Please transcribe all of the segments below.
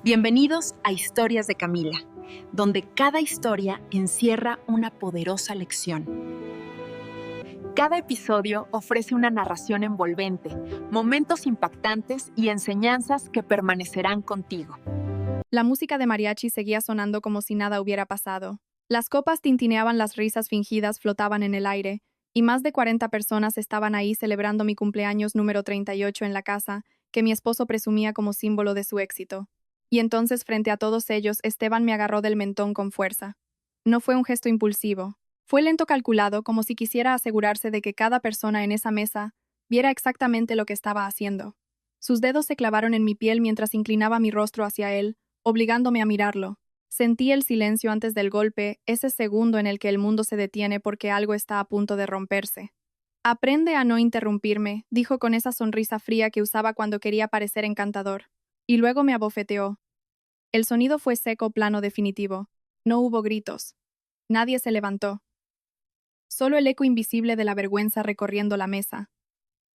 Bienvenidos a Historias de Camila, donde cada historia encierra una poderosa lección. Cada episodio ofrece una narración envolvente, momentos impactantes y enseñanzas que permanecerán contigo. La música de mariachi seguía sonando como si nada hubiera pasado. Las copas tintineaban, las risas fingidas flotaban en el aire, y más de 40 personas estaban ahí celebrando mi cumpleaños número 38 en la casa, que mi esposo presumía como símbolo de su éxito. Y entonces, frente a todos ellos, Esteban me agarró del mentón con fuerza. No fue un gesto impulsivo. Fue lento, calculado, como si quisiera asegurarse de que cada persona en esa mesa viera exactamente lo que estaba haciendo. Sus dedos se clavaron en mi piel mientras inclinaba mi rostro hacia él, obligándome a mirarlo. Sentí el silencio antes del golpe, ese segundo en el que el mundo se detiene porque algo está a punto de romperse. Aprende a no interrumpirme, dijo con esa sonrisa fría que usaba cuando quería parecer encantador. Y luego me abofeteó. El sonido fue seco, plano, definitivo. No hubo gritos. Nadie se levantó. Solo el eco invisible de la vergüenza recorriendo la mesa.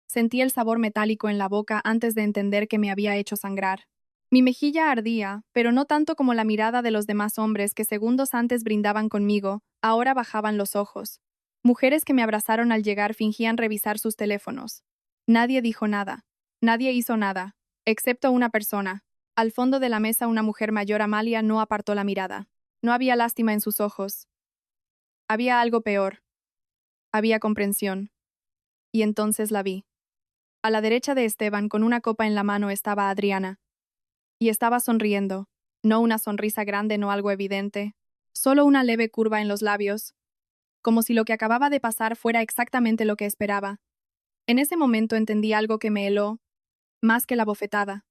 Sentí el sabor metálico en la boca antes de entender que me había hecho sangrar. Mi mejilla ardía, pero no tanto como la mirada de los demás hombres que segundos antes brindaban conmigo, ahora bajaban los ojos. Mujeres que me abrazaron al llegar fingían revisar sus teléfonos. Nadie dijo nada. Nadie hizo nada, excepto una persona. Al fondo de la mesa una mujer mayor, Amalia, no apartó la mirada. No había lástima en sus ojos. Había algo peor. Había comprensión. Y entonces la vi. A la derecha de Esteban, con una copa en la mano, estaba Adriana. Y estaba sonriendo, no una sonrisa grande, no algo evidente, solo una leve curva en los labios, como si lo que acababa de pasar fuera exactamente lo que esperaba. En ese momento entendí algo que me heló, más que la bofetada.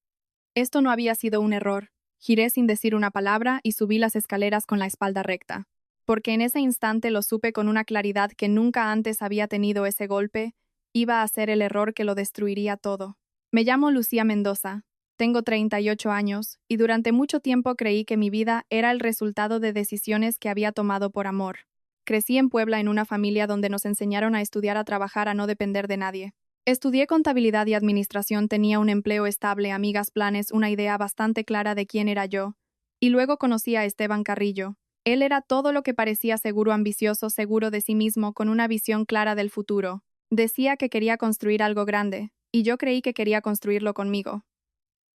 Esto no había sido un error. Giré sin decir una palabra y subí las escaleras con la espalda recta, porque en ese instante lo supe con una claridad que nunca antes había tenido. Ese golpe iba a ser el error que lo destruiría todo. Me llamo Lucía Mendoza. Tengo 38 años, y durante mucho tiempo creí que mi vida era el resultado de decisiones que había tomado por amor. Crecí en Puebla en una familia donde nos enseñaron a estudiar, a trabajar, a no depender de nadie. Estudié contabilidad y administración, tenía un empleo estable, amigas, planes, una idea bastante clara de quién era yo. Y luego conocí a Esteban Carrillo. Él era todo lo que parecía: seguro, ambicioso, seguro de sí mismo, con una visión clara del futuro. Decía que quería construir algo grande, y yo creí que quería construirlo conmigo.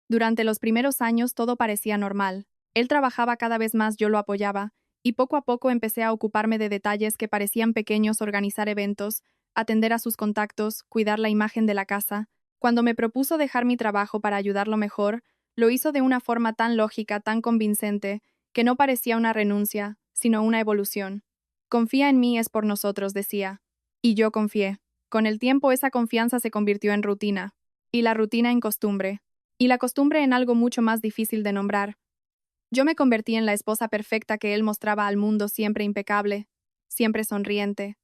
Durante los primeros años todo parecía normal. Él trabajaba cada vez más, yo lo apoyaba, y poco a poco empecé a ocuparme de detalles que parecían pequeños: organizar eventos, atender a sus contactos, cuidar la imagen de la casa. Cuando me propuso dejar mi trabajo para ayudarlo mejor, lo hizo de una forma tan lógica, tan convincente, que no parecía una renuncia, sino una evolución. Confía en mí, es por nosotros, decía. Y yo confié. Con el tiempo esa confianza se convirtió en rutina, y la rutina en costumbre, y la costumbre en algo mucho más difícil de nombrar. Yo me convertí en la esposa perfecta que él mostraba al mundo, siempre impecable, siempre sonriente,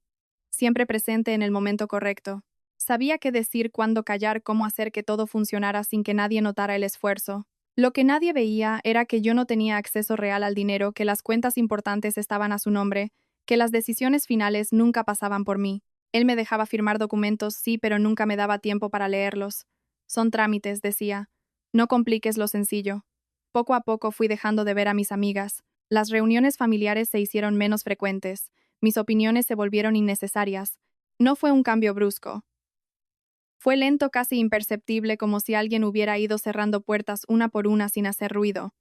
siempre presente en el momento correcto. Sabía qué decir, cuándo callar, cómo hacer que todo funcionara sin que nadie notara el esfuerzo. Lo que nadie veía era que yo no tenía acceso real al dinero, que las cuentas importantes estaban a su nombre, que las decisiones finales nunca pasaban por mí. Él me dejaba firmar documentos, sí, pero nunca me daba tiempo para leerlos. Son trámites, decía. No compliques lo sencillo. Poco a poco fui dejando de ver a mis amigas. Las reuniones familiares se hicieron menos frecuentes. Mis opiniones se volvieron innecesarias. No fue un cambio brusco. Fue lento, casi imperceptible, como si alguien hubiera ido cerrando puertas una por una sin hacer ruido.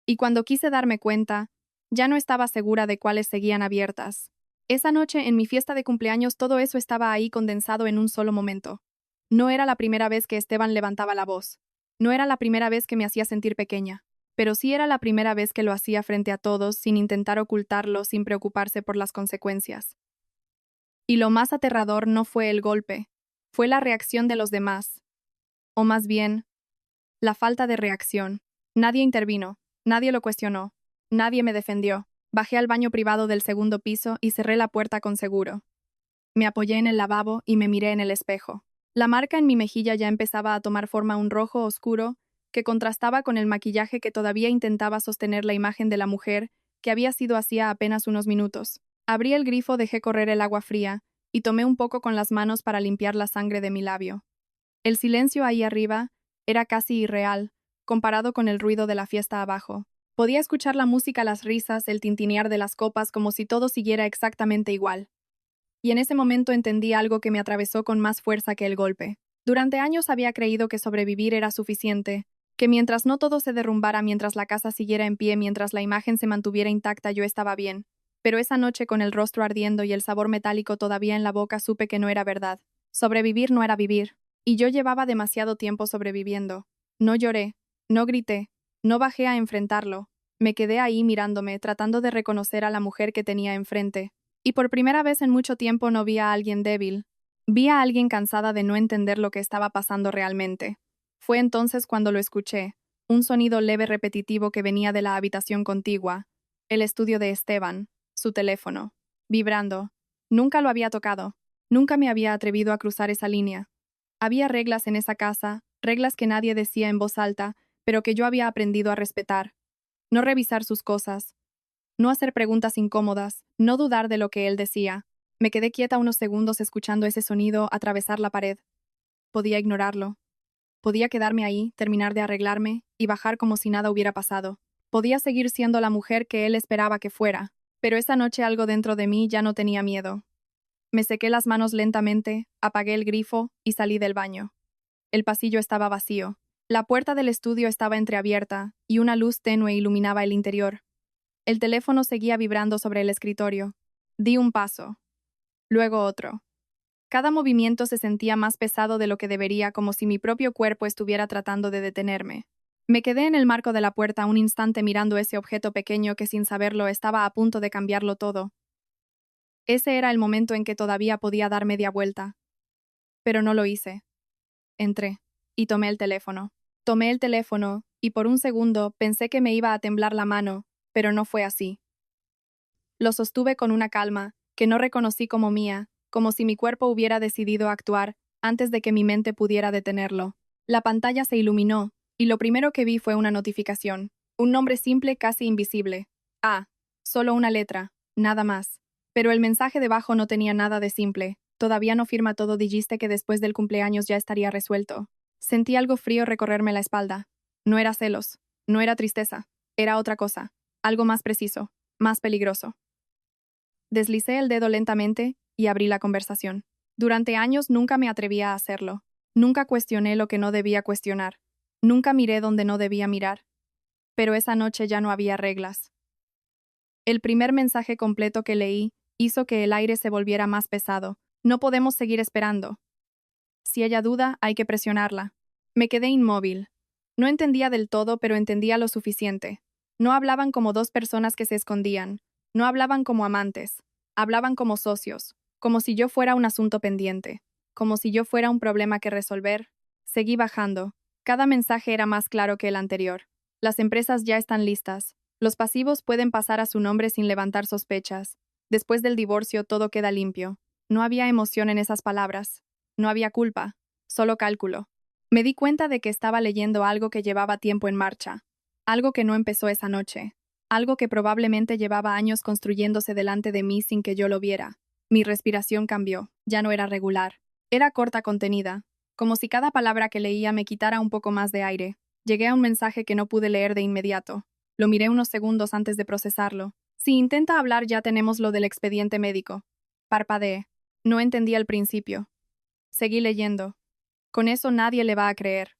Y cuando quise darme cuenta, ya no estaba segura de cuáles seguían abiertas. Esa noche, en mi fiesta de cumpleaños, todo eso estaba ahí condensado en un solo momento. No era la primera vez que Esteban levantaba la voz. No era la primera vez que me hacía sentir pequeña. Pero sí era la primera vez que lo hacía frente a todos, sin intentar ocultarlo, sin preocuparse por las consecuencias. Y lo más aterrador no fue el golpe, fue la reacción de los demás. O más bien, la falta de reacción. Nadie intervino, nadie lo cuestionó, nadie me defendió. Bajé al baño privado del segundo piso y cerré la puerta con seguro. Me apoyé en el lavabo y me miré en el espejo. La marca en mi mejilla ya empezaba a tomar forma, un rojo oscuro que contrastaba con el maquillaje que todavía intentaba sostener la imagen de la mujer que había sido hacía apenas unos minutos. Abrí el grifo, dejé correr el agua fría y tomé un poco con las manos para limpiar la sangre de mi labio. El silencio ahí arriba era casi irreal, comparado con el ruido de la fiesta abajo. Podía escuchar la música, las risas, el tintinear de las copas como si todo siguiera exactamente igual. Y en ese momento entendí algo que me atravesó con más fuerza que el golpe. Durante años había creído que sobrevivir era suficiente, que mientras no todo se derrumbara, mientras la casa siguiera en pie, mientras la imagen se mantuviera intacta, yo estaba bien. Pero esa noche, con el rostro ardiendo y el sabor metálico todavía en la boca, supe que no era verdad. Sobrevivir no era vivir. Y yo llevaba demasiado tiempo sobreviviendo. No lloré, no grité, no bajé a enfrentarlo. Me quedé ahí mirándome, tratando de reconocer a la mujer que tenía enfrente. Y por primera vez en mucho tiempo no vi a alguien débil. Vi a alguien cansada de no entender lo que estaba pasando realmente. Fue entonces cuando lo escuché, un sonido leve repetitivo que venía de la habitación contigua, el estudio de Esteban, su teléfono, vibrando. Nunca lo había tocado, nunca me había atrevido a cruzar esa línea. Había reglas en esa casa, reglas que nadie decía en voz alta, pero que yo había aprendido a respetar. No revisar sus cosas, no hacer preguntas incómodas, no dudar de lo que él decía. Me quedé quieta unos segundos escuchando ese sonido atravesar la pared. Podía ignorarlo. Podía quedarme ahí, terminar de arreglarme y bajar como si nada hubiera pasado. Podía seguir siendo la mujer que él esperaba que fuera, pero esa noche algo dentro de mí ya no tenía miedo. Me sequé las manos lentamente, apagué el grifo y salí del baño. El pasillo estaba vacío. La puerta del estudio estaba entreabierta y una luz tenue iluminaba el interior. El teléfono seguía vibrando sobre el escritorio. Di un paso, luego otro. Cada movimiento se sentía más pesado de lo que debería, como si mi propio cuerpo estuviera tratando de detenerme. Me quedé en el marco de la puerta un instante mirando ese objeto pequeño que sin saberlo estaba a punto de cambiarlo todo. Ese era el momento en que todavía podía dar media vuelta. Pero no lo hice. Entré y tomé el teléfono. Tomé el teléfono y por un segundo pensé que me iba a temblar la mano, pero no fue así. Lo sostuve con una calma, que no reconocí como mía, como si mi cuerpo hubiera decidido actuar antes de que mi mente pudiera detenerlo. La pantalla se iluminó, y lo primero que vi fue una notificación. Un nombre simple, casi invisible. Solo una letra, nada más. Pero el mensaje debajo no tenía nada de simple. Todavía no firma todo, dijiste que después del cumpleaños ya estaría resuelto. Sentí algo frío recorrerme la espalda. No era celos, no era tristeza, era otra cosa, algo más preciso, más peligroso. Deslicé el dedo lentamente y abrí la conversación. Durante años nunca me atrevía a hacerlo. Nunca cuestioné lo que no debía cuestionar. Nunca miré donde no debía mirar. Pero esa noche ya no había reglas. El primer mensaje completo que leí hizo que el aire se volviera más pesado. No podemos seguir esperando. Si ella duda, hay que presionarla. Me quedé inmóvil. No entendía del todo, pero entendía lo suficiente. No hablaban como dos personas que se escondían. No hablaban como amantes. Hablaban como socios. Como si yo fuera un asunto pendiente. Como si yo fuera un problema que resolver. Seguí bajando. Cada mensaje era más claro que el anterior. Las empresas ya están listas. Los pasivos pueden pasar a su nombre sin levantar sospechas. Después del divorcio todo queda limpio. No había emoción en esas palabras. No había culpa. Solo cálculo. Me di cuenta de que estaba leyendo algo que llevaba tiempo en marcha. Algo que no empezó esa noche. Algo que probablemente llevaba años construyéndose delante de mí sin que yo lo viera. Mi respiración cambió. Ya no era regular. Era corta, contenida. Como si cada palabra que leía me quitara un poco más de aire. Llegué a un mensaje que no pude leer de inmediato. Lo miré unos segundos antes de procesarlo. Si intenta hablar, ya tenemos lo del expediente médico. Parpadeé. No entendí al principio. Seguí leyendo. Con eso nadie le va a creer.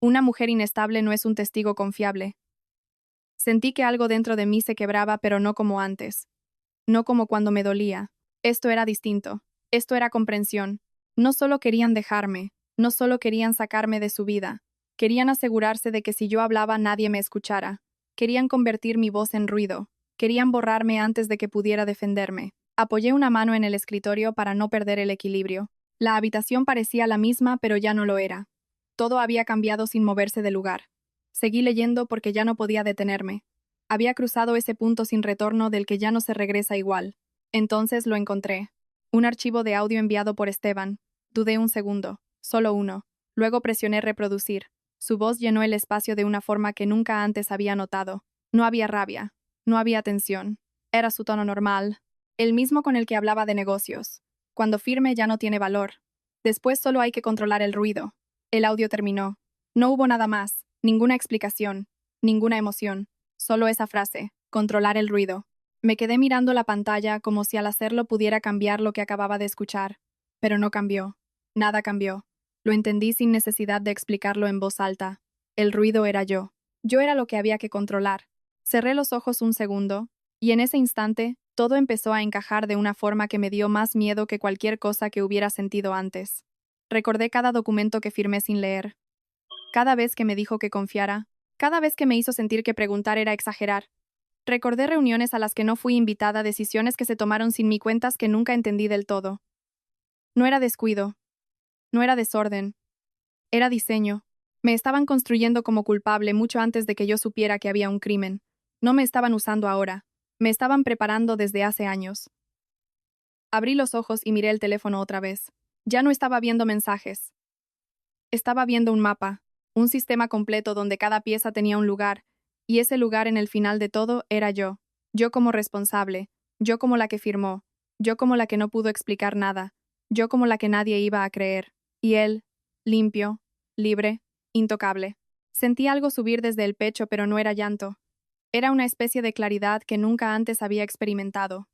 Una mujer inestable no es un testigo confiable. Sentí que algo dentro de mí se quebraba, pero no como antes. No como cuando me dolía. Esto era distinto. Esto era comprensión. No solo querían dejarme, no solo querían sacarme de su vida. Querían asegurarse de que si yo hablaba nadie me escuchara. Querían convertir mi voz en ruido. Querían borrarme antes de que pudiera defenderme. Apoyé una mano en el escritorio para no perder el equilibrio. La habitación parecía la misma, pero ya no lo era. Todo había cambiado sin moverse de lugar. Seguí leyendo porque ya no podía detenerme. Había cruzado ese punto sin retorno del que ya no se regresa igual. Entonces lo encontré. Un archivo de audio enviado por Esteban. Dudé un segundo, solo uno. Luego presioné reproducir. Su voz llenó el espacio de una forma que nunca antes había notado. No había rabia, no había tensión. Era su tono normal, el mismo con el que hablaba de negocios. Cuando firme ya no tiene valor. Después solo hay que controlar el ruido. El audio terminó. No hubo nada más. Ninguna explicación, ninguna emoción, solo esa frase, controlar el ruido. Me quedé mirando la pantalla como si al hacerlo pudiera cambiar lo que acababa de escuchar, pero no cambió. Nada cambió. Lo entendí sin necesidad de explicarlo en voz alta. El ruido era yo. Yo era lo que había que controlar. Cerré los ojos un segundo, y en ese instante, todo empezó a encajar de una forma que me dio más miedo que cualquier cosa que hubiera sentido antes. Recordé cada documento que firmé sin leer, cada vez que me dijo que confiara, cada vez que me hizo sentir que preguntar era exagerar. Recordé reuniones a las que no fui invitada, decisiones que se tomaron sin mi cuentas que nunca entendí del todo. No era descuido, no era desorden, era diseño. Me estaban construyendo como culpable mucho antes de que yo supiera que había un crimen. No me estaban usando ahora, me estaban preparando desde hace años. Abrí los ojos y miré el teléfono otra vez. Ya no estaba viendo mensajes. Estaba viendo un mapa, un sistema completo donde cada pieza tenía un lugar, y ese lugar en el final de todo era yo. Yo como responsable, yo como la que firmó, yo como la que no pudo explicar nada, yo como la que nadie iba a creer, y él, limpio, libre, intocable. Sentí algo subir desde el pecho, pero no era llanto. Era una especie de claridad que nunca antes había experimentado.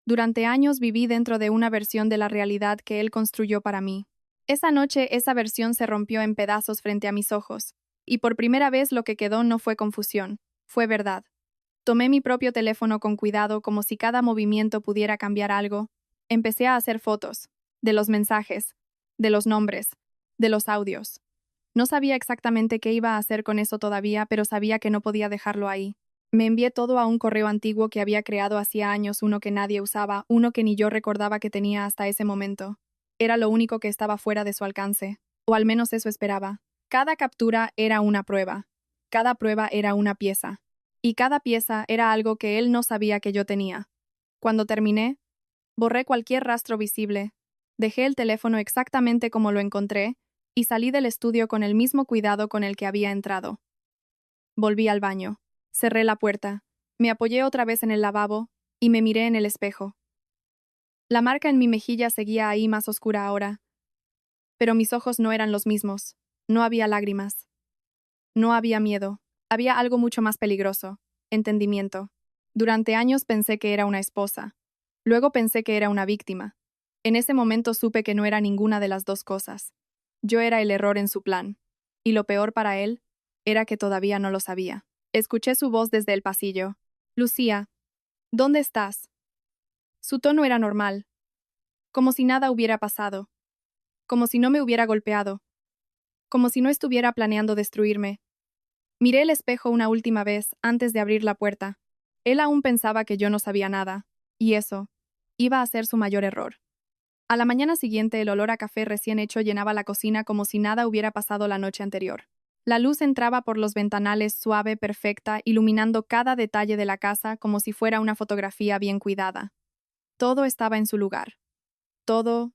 Durante años viví dentro de una versión de la realidad que él construyó para mí. Esa noche esa versión se rompió en pedazos frente a mis ojos, y por primera vez lo que quedó no fue confusión, fue verdad. Tomé mi propio teléfono con cuidado como si cada movimiento pudiera cambiar algo. Empecé a hacer fotos, de los mensajes, de los nombres, de los audios. No sabía exactamente qué iba a hacer con eso todavía, pero sabía que no podía dejarlo ahí. Me envié todo a un correo antiguo que había creado hacía años, uno que nadie usaba, uno que ni yo recordaba que tenía hasta ese momento. Era lo único que estaba fuera de su alcance, o al menos eso esperaba. Cada captura era una prueba, cada prueba era una pieza, y cada pieza era algo que él no sabía que yo tenía. Cuando terminé, borré cualquier rastro visible, dejé el teléfono exactamente como lo encontré, y salí del estudio con el mismo cuidado con el que había entrado. Volví al baño, cerré la puerta, me apoyé otra vez en el lavabo, y me miré en el espejo. La marca en mi mejilla seguía ahí más oscura ahora, pero mis ojos no eran los mismos. No había lágrimas. No había miedo. Había algo mucho más peligroso. Entendimiento. Durante años pensé que era una esposa. Luego pensé que era una víctima. En ese momento supe que no era ninguna de las dos cosas. Yo era el error en su plan. Y lo peor para él era que todavía no lo sabía. Escuché su voz desde el pasillo. Lucía, ¿dónde estás? Su tono era normal, como si nada hubiera pasado, como si no me hubiera golpeado, como si no estuviera planeando destruirme. Miré el espejo una última vez antes de abrir la puerta. Él aún pensaba que yo no sabía nada, y eso iba a ser su mayor error. A la mañana siguiente el olor a café recién hecho llenaba la cocina como si nada hubiera pasado la noche anterior. La luz entraba por los ventanales suave, perfecta, iluminando cada detalle de la casa como si fuera una fotografía bien cuidada. Todo estaba en su lugar. Todo,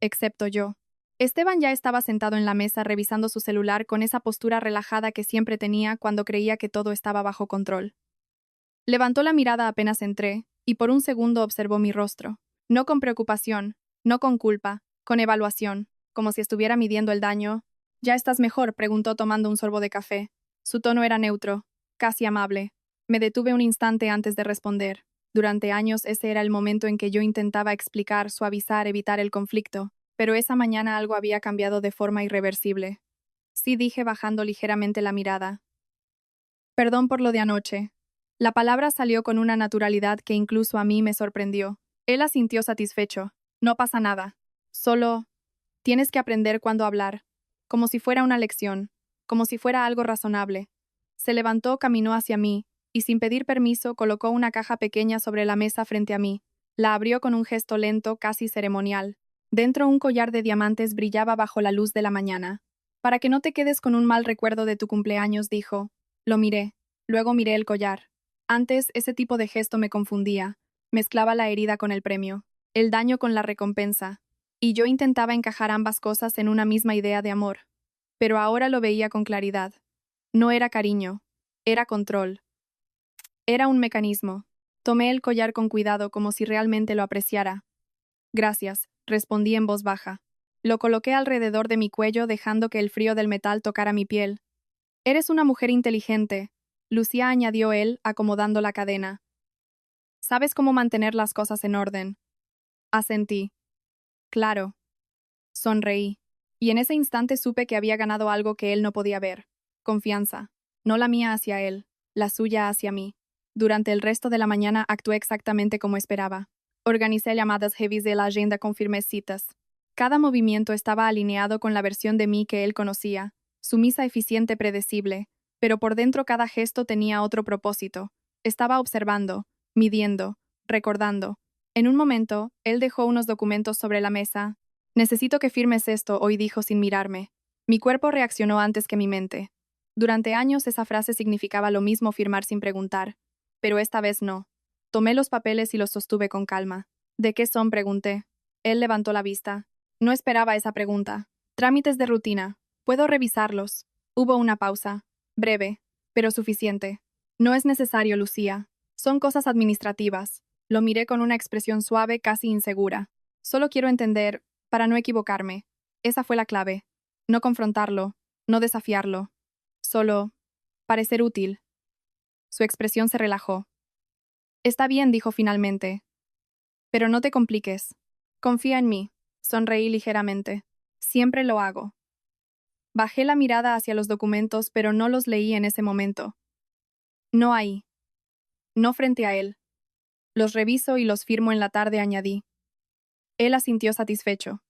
excepto yo. Esteban ya estaba sentado en la mesa revisando su celular con esa postura relajada que siempre tenía cuando creía que todo estaba bajo control. Levantó la mirada apenas entré, y por un segundo observó mi rostro. No con preocupación, no con culpa, con evaluación, como si estuviera midiendo el daño. ¿Ya estás mejor?, preguntó tomando un sorbo de café. Su tono era neutro, casi amable. Me detuve un instante antes de responder. Durante años ese era el momento en que yo intentaba explicar, suavizar, evitar el conflicto, pero esa mañana algo había cambiado de forma irreversible. Sí, dije bajando ligeramente la mirada. Perdón por lo de anoche. La palabra salió con una naturalidad que incluso a mí me sorprendió. Él asintió satisfecho. No pasa nada. Solo tienes que aprender cuándo hablar, como si fuera una lección, como si fuera algo razonable. Se levantó, caminó hacia mí, y sin pedir permiso colocó una caja pequeña sobre la mesa frente a mí. La abrió con un gesto lento, casi ceremonial. Dentro un collar de diamantes brillaba bajo la luz de la mañana. Para que no te quedes con un mal recuerdo de tu cumpleaños, dijo. Lo miré. Luego miré el collar. Antes, ese tipo de gesto me confundía. Mezclaba la herida con el premio, el daño con la recompensa, y yo intentaba encajar ambas cosas en una misma idea de amor. Pero ahora lo veía con claridad. No era cariño, era control. Era un mecanismo. Tomé el collar con cuidado como si realmente lo apreciara. Gracias, respondí en voz baja. Lo coloqué alrededor de mi cuello dejando que el frío del metal tocara mi piel. Eres una mujer inteligente, Lucía añadió él, acomodando la cadena. Sabes cómo mantener las cosas en orden. Asentí. Claro. Sonreí. Y en ese instante supe que había ganado algo que él no podía ver. Confianza. No la mía hacia él, la suya hacia mí. Durante el resto de la mañana actué exactamente como esperaba. Organicé llamadas heavy de la agenda, confirmé citas. Cada movimiento estaba alineado con la versión de mí que él conocía, sumisa, eficiente, predecible, pero por dentro cada gesto tenía otro propósito. Estaba observando, midiendo, recordando. En un momento, él dejó unos documentos sobre la mesa. Necesito que firmes esto, hoy dijo sin mirarme. Mi cuerpo reaccionó antes que mi mente. Durante años esa frase significaba lo mismo, firmar sin preguntar. Pero esta vez no. Tomé los papeles y los sostuve con calma. ¿De qué son?, pregunté. Él levantó la vista. No esperaba esa pregunta. Trámites de rutina. Puedo revisarlos. Hubo una pausa. Breve, pero suficiente. No es necesario, Lucía. Son cosas administrativas. Lo miré con una expresión suave, casi insegura. Solo quiero entender, para no equivocarme. Esa fue la clave. No confrontarlo, no desafiarlo. Solo parecer útil. Su expresión se relajó. Está bien, dijo finalmente. Pero no te compliques. Confía en mí. Sonreí ligeramente. Siempre lo hago. Bajé la mirada hacia los documentos, pero no los leí en ese momento. No ahí. No frente a él. Los reviso y los firmo en la tarde, añadí. Él asintió satisfecho.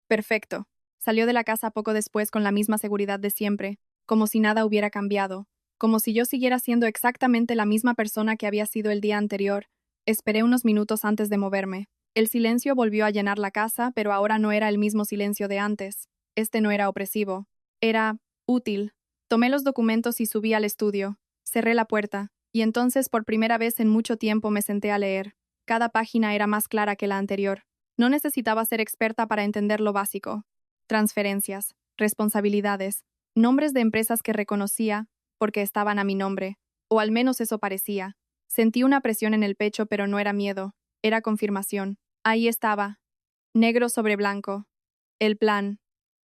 Perfecto. Salió de la casa poco después con la misma seguridad de siempre, como si nada hubiera cambiado, como si yo siguiera siendo exactamente la misma persona que había sido el día anterior. Esperé unos minutos antes de moverme. El silencio volvió a llenar la casa, pero ahora no era el mismo silencio de antes. Este no era opresivo. Era útil. Tomé los documentos y subí al estudio. Cerré la puerta, y entonces por primera vez en mucho tiempo me senté a leer. Cada página era más clara que la anterior. No necesitaba ser experta para entender lo básico. Transferencias, responsabilidades, nombres de empresas que reconocía porque estaban a mi nombre, o al menos eso parecía. Sentí una presión en el pecho, pero no era miedo, era confirmación. Ahí estaba, negro sobre blanco. El plan.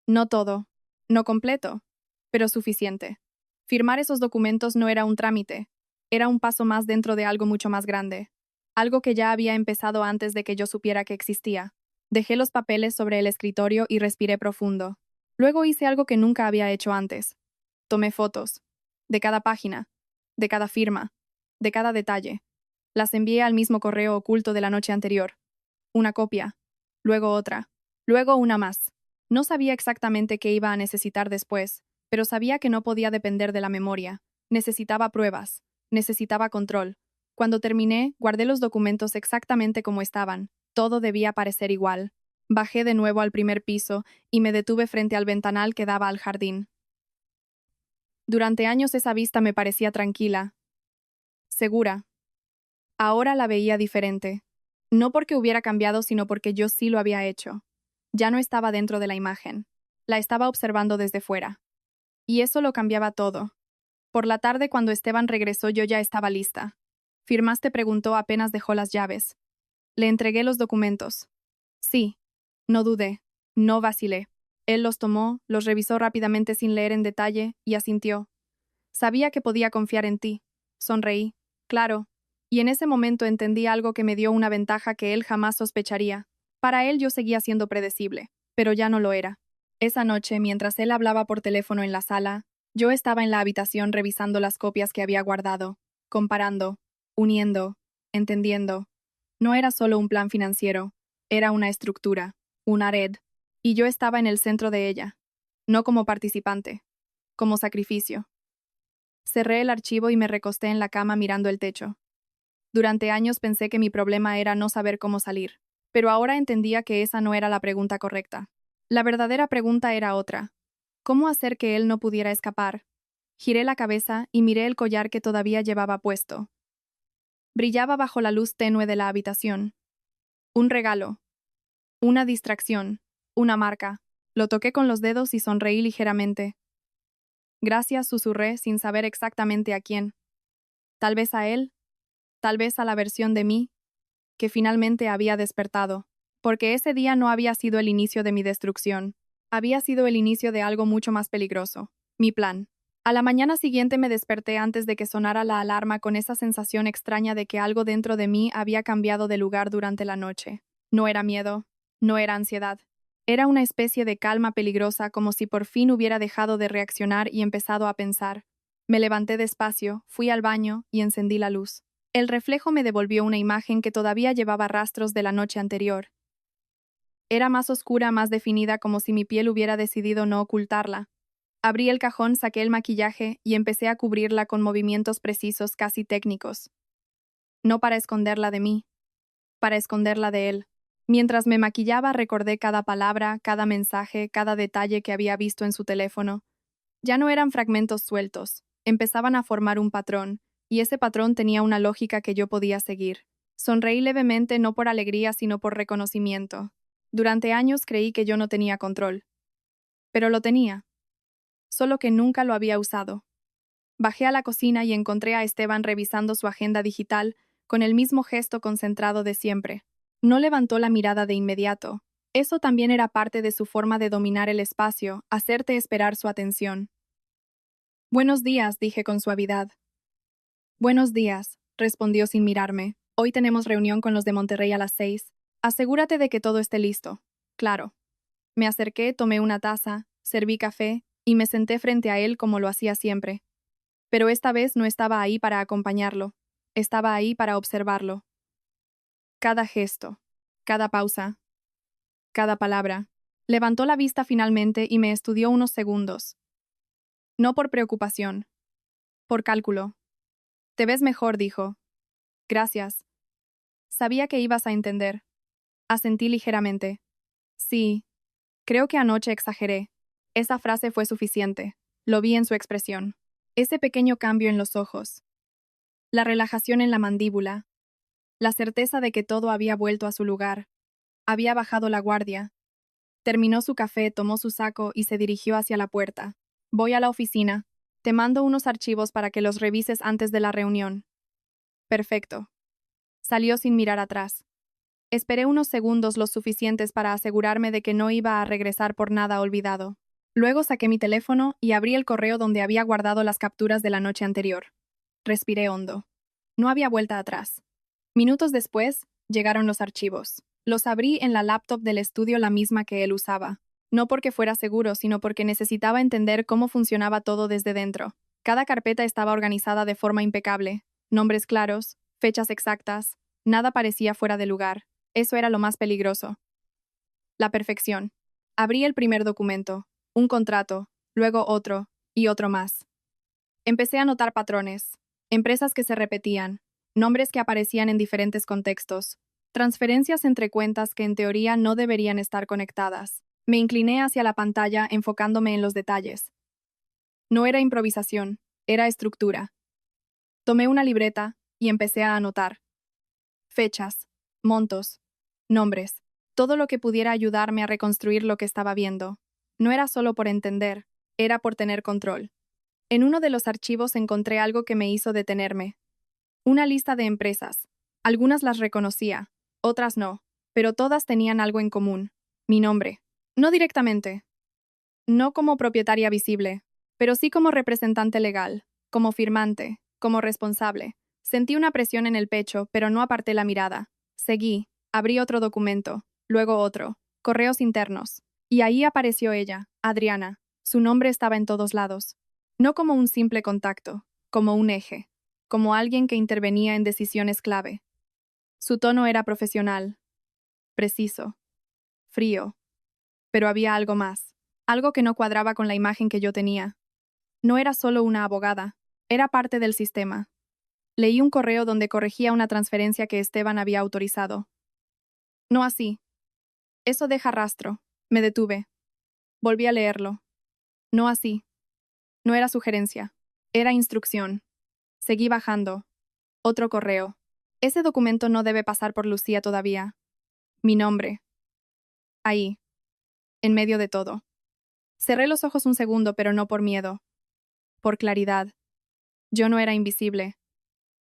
No todo, no completo, pero suficiente. Firmar esos documentos no era un trámite, era un paso más dentro de algo mucho más grande. Algo que ya había empezado antes de que yo supiera que existía. Dejé los papeles sobre el escritorio y respiré profundo. Luego hice algo que nunca había hecho antes. Tomé fotos. De cada página. De cada firma. De cada detalle. Las envié al mismo correo oculto de la noche anterior. Una copia. Luego otra. Luego una más. No sabía exactamente qué iba a necesitar después, pero sabía que no podía depender de la memoria. Necesitaba pruebas. Necesitaba control. Cuando terminé, guardé los documentos exactamente como estaban. Todo debía parecer igual. Bajé de nuevo al primer piso y me detuve frente al ventanal que daba al jardín. Durante años esa vista me parecía tranquila, segura. Ahora la veía diferente. No porque hubiera cambiado, sino porque yo sí lo había hecho. Ya no estaba dentro de la imagen. La estaba observando desde fuera. Y eso lo cambiaba todo. Por la tarde, cuando Esteban regresó, yo ya estaba lista. ¿Firmaste?, preguntó apenas dejó las llaves. Le entregué los documentos. Sí. No dudé. No vacilé. Él los tomó, los revisó rápidamente sin leer en detalle, y asintió. Sabía que podía confiar en ti. Sonreí. Claro. Y en ese momento entendí algo que me dio una ventaja que él jamás sospecharía. Para él yo seguía siendo predecible, pero ya no lo era. Esa noche, mientras él hablaba por teléfono en la sala, yo estaba en la habitación revisando las copias que había guardado, comparando, uniendo, entendiendo. No era solo un plan financiero, era una estructura, una red, y yo estaba en el centro de ella, no como participante, como sacrificio. Cerré el archivo y me recosté en la cama mirando el techo. Durante años pensé que mi problema era no saber cómo salir, pero ahora entendía que esa no era la pregunta correcta. La verdadera pregunta era otra. ¿Cómo hacer que él no pudiera escapar? Giré la cabeza y miré el collar que todavía llevaba puesto. Brillaba bajo la luz tenue de la habitación. Un regalo. Una distracción. Una marca. Lo toqué con los dedos y sonreí ligeramente. Gracias, susurré sin saber exactamente a quién. Tal vez a él, tal vez a la versión de mí, que finalmente había despertado, porque ese día no había sido el inicio de mi destrucción, había sido el inicio de algo mucho más peligroso, mi plan. A la mañana siguiente me desperté antes de que sonara la alarma con esa sensación extraña de que algo dentro de mí había cambiado de lugar durante la noche. No era miedo, no era ansiedad. Era una especie de calma peligrosa, como si por fin hubiera dejado de reaccionar y empezado a pensar. Me levanté despacio, fui al baño y encendí la luz. El reflejo me devolvió una imagen que todavía llevaba rastros de la noche anterior. Era más oscura, más definida, como si mi piel hubiera decidido no ocultarla. Abrí el cajón, saqué el maquillaje y empecé a cubrirla con movimientos precisos, casi técnicos. No para esconderla de mí, para esconderla de él. Mientras me maquillaba, recordé cada palabra, cada mensaje, cada detalle que había visto en su teléfono. Ya no eran fragmentos sueltos, empezaban a formar un patrón, y ese patrón tenía una lógica que yo podía seguir. Sonreí levemente, no por alegría, sino por reconocimiento. Durante años creí que yo no tenía control. Pero lo tenía, solo que nunca lo había usado. Bajé a la cocina y encontré a Esteban revisando su agenda digital, con el mismo gesto concentrado de siempre. No levantó la mirada de inmediato. Eso también era parte de su forma de dominar el espacio, hacerte esperar su atención. Buenos días, dije con suavidad. Buenos días, respondió sin mirarme. Hoy tenemos reunión con los de Monterrey a las 6. Asegúrate de que todo esté listo. Claro. Me acerqué, tomé una taza, serví café y me senté frente a él como lo hacía siempre. Pero esta vez no estaba ahí para acompañarlo. Estaba ahí para observarlo. Cada gesto, cada pausa, cada palabra. Levantó la vista finalmente y me estudió unos segundos. No por preocupación, por cálculo. Te ves mejor, dijo. Gracias. Sabía que ibas a entender. Asentí ligeramente. Sí, creo que anoche exageré. Esa frase fue suficiente. Lo vi en su expresión. Ese pequeño cambio en los ojos. La relajación en la mandíbula. La certeza de que todo había vuelto a su lugar. Había bajado la guardia. Terminó su café, tomó su saco y se dirigió hacia la puerta. Voy a la oficina. Te mando unos archivos para que los revises antes de la reunión. Perfecto. Salió sin mirar atrás. Esperé unos segundos los suficientes para asegurarme de que no iba a regresar por nada olvidado. Luego saqué mi teléfono y abrí el correo donde había guardado las capturas de la noche anterior. Respiré hondo. No había vuelta atrás. Minutos después, llegaron los archivos. Los abrí en la laptop del estudio, la misma que él usaba. No porque fuera seguro, sino porque necesitaba entender cómo funcionaba todo desde dentro. Cada carpeta estaba organizada de forma impecable. Nombres claros, fechas exactas, nada parecía fuera de lugar. Eso era lo más peligroso. La perfección. Abrí el primer documento, un contrato, luego otro, y otro más. Empecé a notar patrones, empresas que se repetían, nombres que aparecían en diferentes contextos, transferencias entre cuentas que en teoría no deberían estar conectadas. Me incliné hacia la pantalla enfocándome en los detalles. No era improvisación, era estructura. Tomé una libreta y empecé a anotar. Fechas, montos, nombres, todo lo que pudiera ayudarme a reconstruir lo que estaba viendo. No era solo por entender, era por tener control. En uno de los archivos encontré algo que me hizo detenerme. Una lista de empresas. Algunas las reconocía, otras no, pero todas tenían algo en común. Mi nombre. No directamente. No como propietaria visible, pero sí como representante legal, como firmante, como responsable. Sentí una presión en el pecho, pero no aparté la mirada. Seguí, abrí otro documento, luego otro, correos internos. Y ahí apareció ella, Adriana. Su nombre estaba en todos lados. No como un simple contacto, como un eje, como alguien que intervenía en decisiones clave. Su tono era profesional, preciso, frío, pero había algo más, algo que no cuadraba con la imagen que yo tenía. No era solo una abogada, era parte del sistema. Leí un correo donde corregía una transferencia que Esteban había autorizado. No así. Eso deja rastro. Me detuve. Volví a leerlo. No así. No era sugerencia. Era instrucción. Seguí bajando. Otro correo. Ese documento no debe pasar por Lucía todavía. Mi nombre. Ahí. En medio de todo. Cerré los ojos un segundo, pero no por miedo. Por claridad. Yo no era invisible.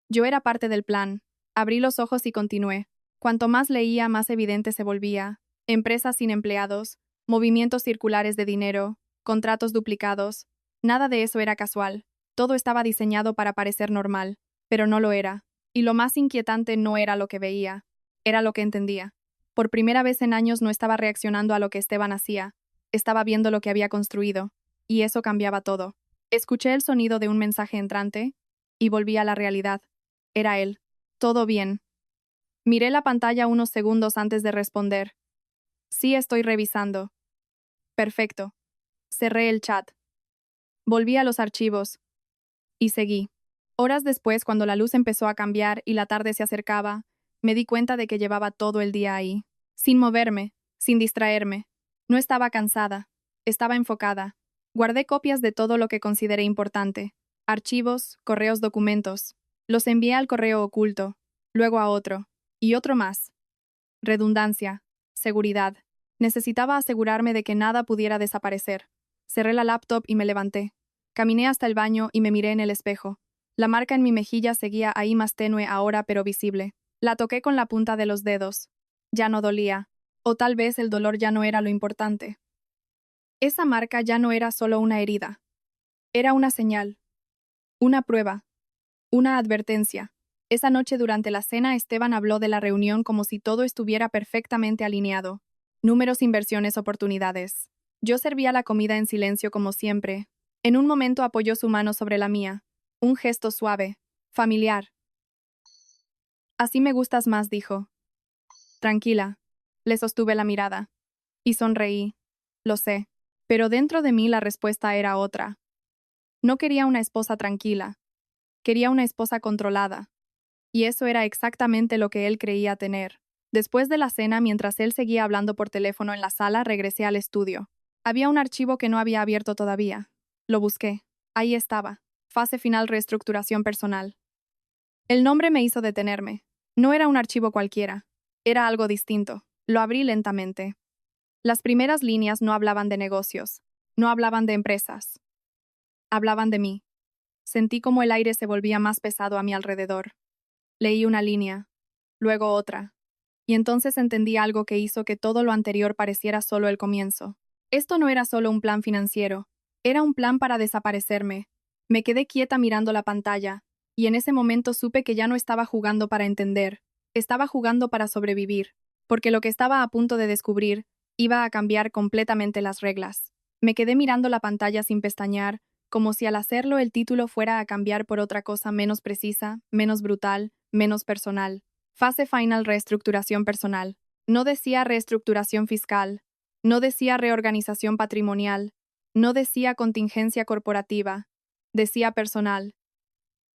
Yo era parte del plan. Abrí los ojos y continué. Cuanto más leía, más evidente se volvía. Empresas sin empleados, movimientos circulares de dinero, contratos duplicados, Nada de eso era casual. Todo estaba diseñado para parecer normal, pero no lo era. Y lo más inquietante no era lo que veía, era lo que entendía. Por primera vez en años no estaba reaccionando a lo que Esteban hacía, estaba viendo lo que había construido, y eso cambiaba todo. Escuché el sonido de un mensaje entrante, y volví a la realidad. Era él. Todo bien. Miré la pantalla unos segundos antes de responder. Sí, estoy revisando. Perfecto. Cerré el chat. Volví a los archivos. Y seguí. Horas después, cuando la luz empezó a cambiar y la tarde se acercaba, me di cuenta de que llevaba todo el día ahí, sin moverme, sin distraerme. No estaba cansada, estaba enfocada. Guardé copias de todo lo que consideré importante. Archivos, correos, documentos. Los envié al correo oculto, luego a otro, y otro más. Redundancia, seguridad. Necesitaba asegurarme de que nada pudiera desaparecer. Cerré la laptop y me levanté. Caminé hasta el baño y me miré en el espejo. La marca en mi mejilla seguía ahí más tenue ahora pero visible. La toqué con la punta de los dedos. Ya no dolía. O tal vez el dolor ya no era lo importante. Esa marca ya no era solo una herida. Era una señal. Una prueba. Una advertencia. Esa noche durante la cena Esteban habló de la reunión como si todo estuviera perfectamente alineado. Números, inversiones, oportunidades. Yo servía la comida en silencio como siempre. En un momento apoyó su mano sobre la mía. Un gesto suave, familiar. Así me gustas más, dijo. Tranquila. Le sostuve la mirada. Y sonreí. Lo sé. Pero dentro de mí la respuesta era otra. No quería una esposa tranquila. Quería una esposa controlada. Y eso era exactamente lo que él creía tener. Después de la cena, mientras él seguía hablando por teléfono en la sala, regresé al estudio. Había un archivo que no había abierto todavía. Lo busqué. Ahí estaba. Fase final, reestructuración personal. El nombre me hizo detenerme. No era un archivo cualquiera. Era algo distinto. Lo abrí lentamente. Las primeras líneas no hablaban de negocios. No hablaban de empresas. Hablaban de mí. Sentí como el aire se volvía más pesado a mi alrededor. Leí una línea, luego otra, y entonces entendí algo que hizo que todo lo anterior pareciera solo el comienzo. Esto no era solo un plan financiero, era un plan para desaparecerme. Me quedé quieta mirando la pantalla, y en ese momento supe que ya no estaba jugando para entender, estaba jugando para sobrevivir, porque lo que estaba a punto de descubrir iba a cambiar completamente las reglas. Me quedé mirando la pantalla sin pestañear, como si al hacerlo el título fuera a cambiar por otra cosa menos precisa, menos brutal, menos personal. Fase final, reestructuración personal. No decía reestructuración fiscal, no decía reorganización patrimonial, no decía contingencia corporativa, decía personal.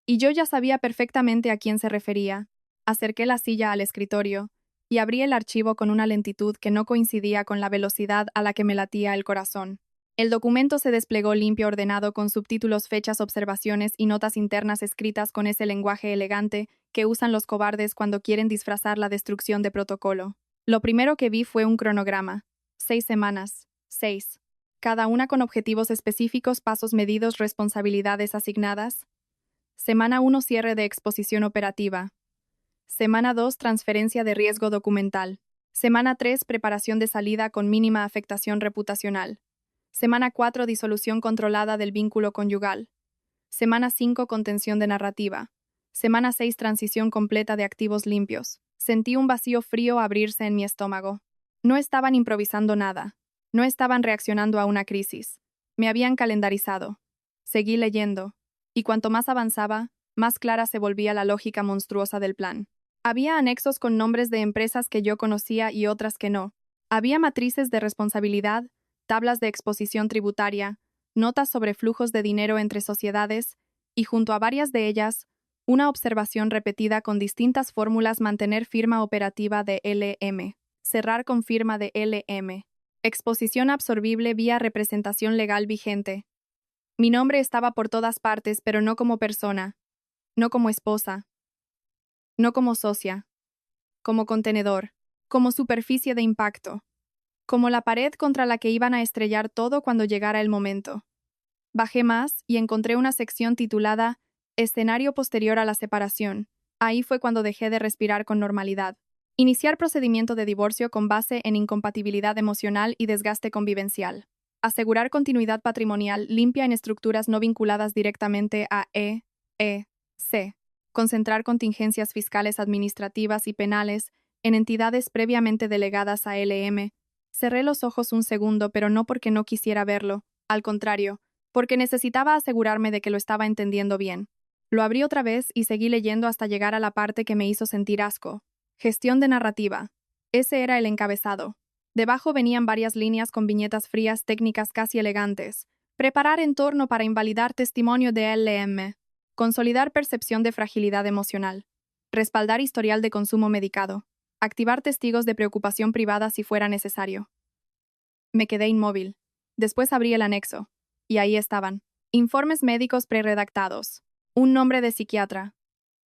Y yo ya sabía perfectamente a quién se refería. Acerqué la silla al escritorio y abrí el archivo con una lentitud que no coincidía con la velocidad a la que me latía el corazón. El documento se desplegó limpio, ordenado, con subtítulos, fechas, observaciones y notas internas escritas con ese lenguaje elegante que usan los cobardes cuando quieren disfrazar la destrucción de protocolo. Lo primero que vi fue un cronograma. 6 semanas. 6. Cada una con objetivos específicos, pasos medidos, responsabilidades asignadas. Semana 1, cierre de exposición operativa. Semana 2, transferencia de riesgo documental. Semana 3, preparación de salida con mínima afectación reputacional. Semana 4, disolución controlada del vínculo conyugal. Semana 5, contención de narrativa. Semana 6, transición completa de activos limpios. Sentí un vacío frío abrirse en mi estómago. No estaban improvisando nada. No estaban reaccionando a una crisis. Me habían calendarizado. Seguí leyendo. Y cuanto más avanzaba, más clara se volvía la lógica monstruosa del plan. Había anexos con nombres de empresas que yo conocía y otras que no. Había matrices de responsabilidad, tablas de exposición tributaria, notas sobre flujos de dinero entre sociedades, y junto a varias de ellas, una observación repetida con distintas fórmulas: mantener firma operativa de LM, cerrar con firma de LM, exposición absorbible vía representación legal vigente. Mi nombre estaba por todas partes, pero no como persona, no como esposa, no como socia, como contenedor, como superficie de impacto, como la pared contra la que iban a estrellar todo cuando llegara el momento. Bajé más y encontré una sección titulada Escenario posterior a la separación. Ahí fue cuando dejé de respirar con normalidad. Iniciar procedimiento de divorcio con base en incompatibilidad emocional y desgaste convivencial. Asegurar continuidad patrimonial limpia en estructuras no vinculadas directamente a C. Concentrar contingencias fiscales, administrativas y penales en entidades previamente delegadas a LM. Cerré los ojos un segundo, pero no porque no quisiera verlo, al contrario, porque necesitaba asegurarme de que lo estaba entendiendo bien. Lo abrí otra vez y seguí leyendo hasta llegar a la parte que me hizo sentir asco. Gestión de narrativa. Ese era el encabezado. Debajo venían varias líneas con viñetas frías, técnicas casi elegantes. Preparar entorno para invalidar testimonio de LM. Consolidar percepción de fragilidad emocional. Respaldar historial de consumo medicado. Activar testigos de preocupación privada si fuera necesario. Me quedé inmóvil. Después abrí el anexo. Y ahí estaban. Informes médicos preredactados. Un nombre de psiquiatra.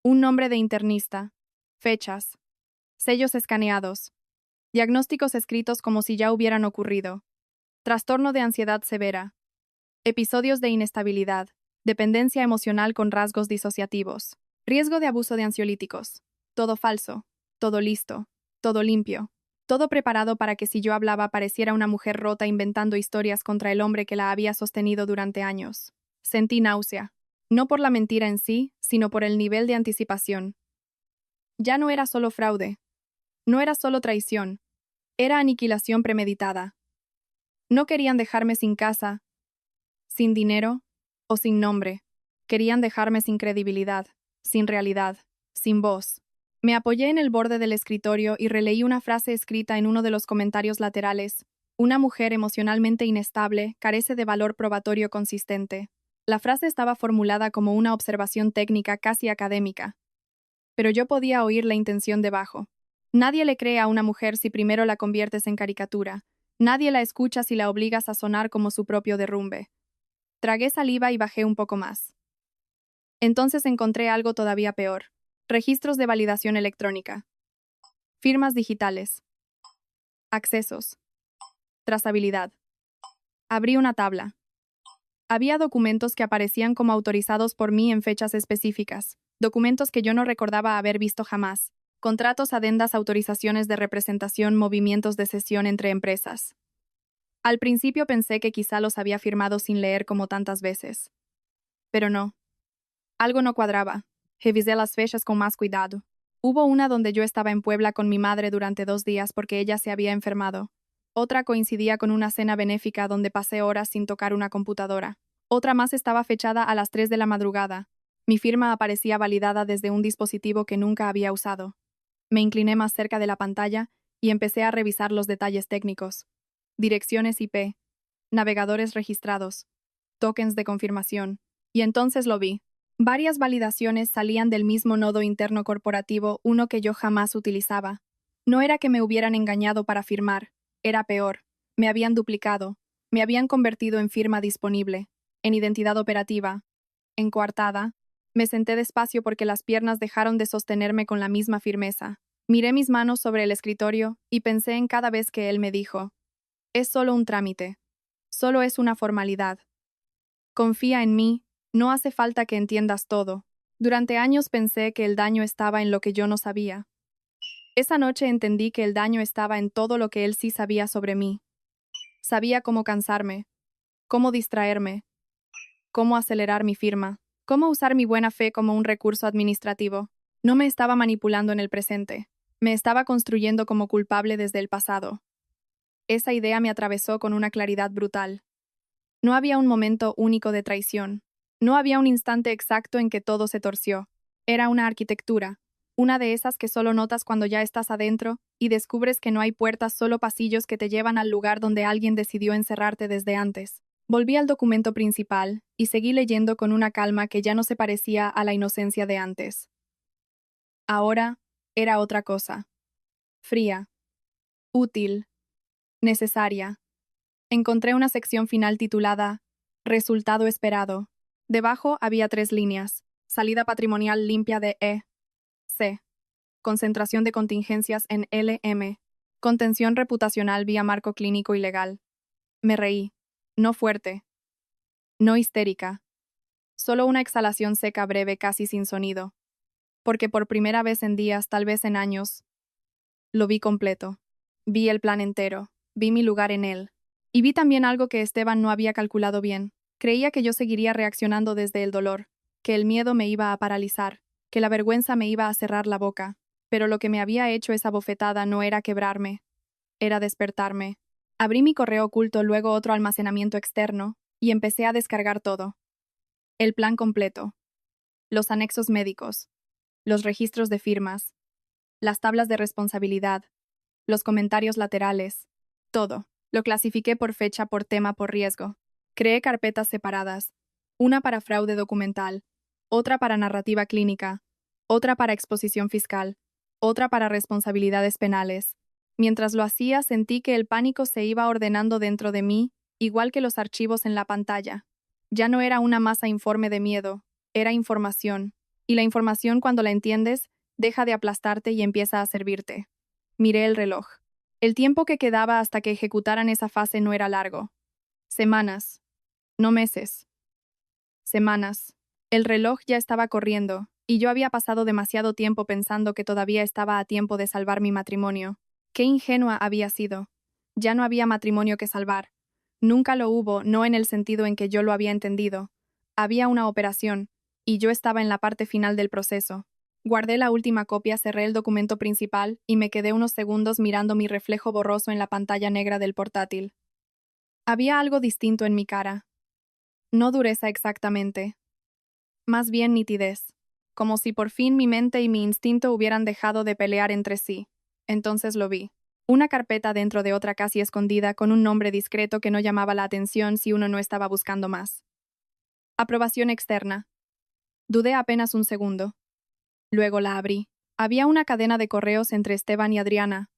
Un nombre de internista. Fechas. Sellos escaneados. Diagnósticos escritos como si ya hubieran ocurrido. Trastorno de ansiedad severa. Episodios de inestabilidad. Dependencia emocional con rasgos disociativos. Riesgo de abuso de ansiolíticos. Todo falso. Todo listo. Todo limpio. Todo preparado para que si yo hablaba pareciera una mujer rota inventando historias contra el hombre que la había sostenido durante años. Sentí náusea. No por la mentira en sí, sino por el nivel de anticipación. Ya no era solo fraude. No era solo traición. Era aniquilación premeditada. No querían dejarme sin casa, sin dinero o sin nombre. Querían dejarme sin credibilidad, sin realidad, sin voz. Me apoyé en el borde del escritorio y releí una frase escrita en uno de los comentarios laterales. Una mujer emocionalmente inestable carece de valor probatorio consistente. La frase estaba formulada como una observación técnica casi académica. Pero yo podía oír la intención debajo. Nadie le cree a una mujer si primero la conviertes en caricatura. Nadie la escucha si la obligas a sonar como su propio derrumbe. Tragué saliva y bajé un poco más. Entonces encontré algo todavía peor. Registros de validación electrónica. Firmas digitales. Accesos. Trazabilidad. Abrí una tabla. Había documentos que aparecían como autorizados por mí en fechas específicas. Documentos que yo no recordaba haber visto jamás. Contratos, adendas, autorizaciones de representación, movimientos de cesión entre empresas. Al principio pensé que quizá los había firmado sin leer como tantas veces. Pero no. Algo no cuadraba. Revisé las fechas con más cuidado. Hubo una donde yo estaba en Puebla con mi madre durante 2 días porque ella se había enfermado. Otra coincidía con una cena benéfica donde pasé horas sin tocar una computadora. Otra más estaba fechada a las 3 de la madrugada. Mi firma aparecía validada desde un dispositivo que nunca había usado. Me incliné más cerca de la pantalla y empecé a revisar los detalles técnicos. Direcciones IP, navegadores registrados, tokens de confirmación. Y entonces lo vi. Varias validaciones salían del mismo nodo interno corporativo, uno que yo jamás utilizaba. No era que me hubieran engañado para firmar, era peor. Me habían duplicado, me habían convertido en firma disponible, en identidad operativa, en coartada. Me senté despacio porque las piernas dejaron de sostenerme con la misma firmeza. Miré mis manos sobre el escritorio y pensé en cada vez que él me dijo: es solo un trámite. Solo es una formalidad. Confía en mí, no hace falta que entiendas todo. Durante años pensé que el daño estaba en lo que yo no sabía. Esa noche entendí que el daño estaba en todo lo que él sí sabía sobre mí. Sabía cómo cansarme, cómo distraerme, cómo acelerar mi firma, cómo usar mi buena fe como un recurso administrativo. No me estaba manipulando en el presente. Me estaba construyendo como culpable desde el pasado. Esa idea me atravesó con una claridad brutal. No había un momento único de traición. No había un instante exacto en que todo se torció. Era una arquitectura, una de esas que solo notas cuando ya estás adentro y descubres que no hay puertas, solo pasillos que te llevan al lugar donde alguien decidió encerrarte desde antes. Volví al documento principal y seguí leyendo con una calma que ya no se parecía a la inocencia de antes. Ahora era otra cosa. Fría. Útil. Necesaria. Encontré una sección final titulada Resultado esperado. Debajo había 3 líneas. Salida patrimonial limpia de C. Concentración de contingencias en LM. Contención reputacional vía marco clínico y legal. Me reí. No fuerte. No histérica. Solo una exhalación seca breve casi sin sonido. Porque por primera vez en días, tal vez en años, lo vi completo. Vi el plan entero. Vi mi lugar en él. Y vi también algo que Esteban no había calculado bien. Creía que yo seguiría reaccionando desde el dolor, que el miedo me iba a paralizar, que la vergüenza me iba a cerrar la boca. Pero lo que me había hecho esa bofetada no era quebrarme, era despertarme. Abrí mi correo oculto, luego otro almacenamiento externo, y empecé a descargar todo. El plan completo, los anexos médicos, los registros de firmas, las tablas de responsabilidad, los comentarios laterales, todo. Lo clasifiqué por fecha, por tema, por riesgo. Creé carpetas separadas, una para fraude documental, otra para narrativa clínica, otra para exposición fiscal, otra para responsabilidades penales. Mientras lo hacía, sentí que el pánico se iba ordenando dentro de mí, igual que los archivos en la pantalla. Ya no era una masa informe de miedo, era información. Y la información, cuando la entiendes, deja de aplastarte y empieza a servirte. Miré el reloj. El tiempo que quedaba hasta que ejecutaran esa fase no era largo. Semanas. No meses. Semanas. El reloj ya estaba corriendo, y yo había pasado demasiado tiempo pensando que todavía estaba a tiempo de salvar mi matrimonio. Qué ingenua había sido. Ya no había matrimonio que salvar. Nunca lo hubo, no en el sentido en que yo lo había entendido. Había una operación, y yo estaba en la parte final del proceso. Guardé la última copia, cerré el documento principal y me quedé unos segundos mirando mi reflejo borroso en la pantalla negra del portátil. Había algo distinto en mi cara. No dureza exactamente. Más bien nitidez. Como si por fin mi mente y mi instinto hubieran dejado de pelear entre sí. Entonces lo vi. Una carpeta dentro de otra casi escondida con un nombre discreto que no llamaba la atención si uno no estaba buscando más. Aprobación externa. Dudé apenas un segundo. Luego la abrí. Había una cadena de correos entre Esteban y Adriana.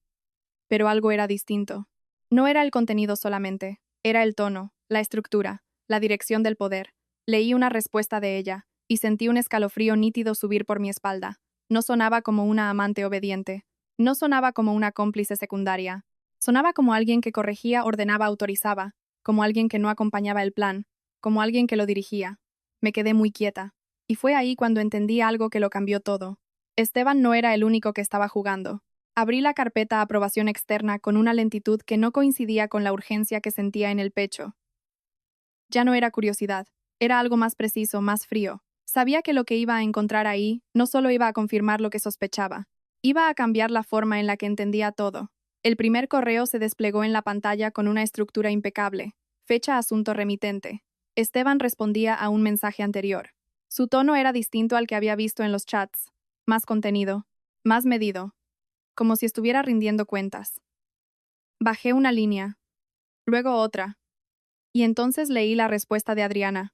Pero algo era distinto. No era el contenido solamente, era el tono, la estructura, la dirección del poder. Leí una respuesta de ella, y sentí un escalofrío nítido subir por mi espalda. No sonaba como una amante obediente. No sonaba como una cómplice secundaria. Sonaba como alguien que corregía, ordenaba, autorizaba, como alguien que no acompañaba el plan, como alguien que lo dirigía. Me quedé muy quieta. Y fue ahí cuando entendí algo que lo cambió todo. Esteban no era el único que estaba jugando. Abrí la carpeta aprobación externa con una lentitud que no coincidía con la urgencia que sentía en el pecho. Ya no era curiosidad, era algo más preciso, más frío. Sabía que lo que iba a encontrar ahí no solo iba a confirmar lo que sospechaba, iba a cambiar la forma en la que entendía todo. El primer correo se desplegó en la pantalla con una estructura impecable. Fecha asunto remitente. Esteban respondía a un mensaje anterior. Su tono era distinto al que había visto en los chats. Más contenido, más medido, como si estuviera rindiendo cuentas. Bajé una línea, luego otra, y entonces leí la respuesta de Adriana.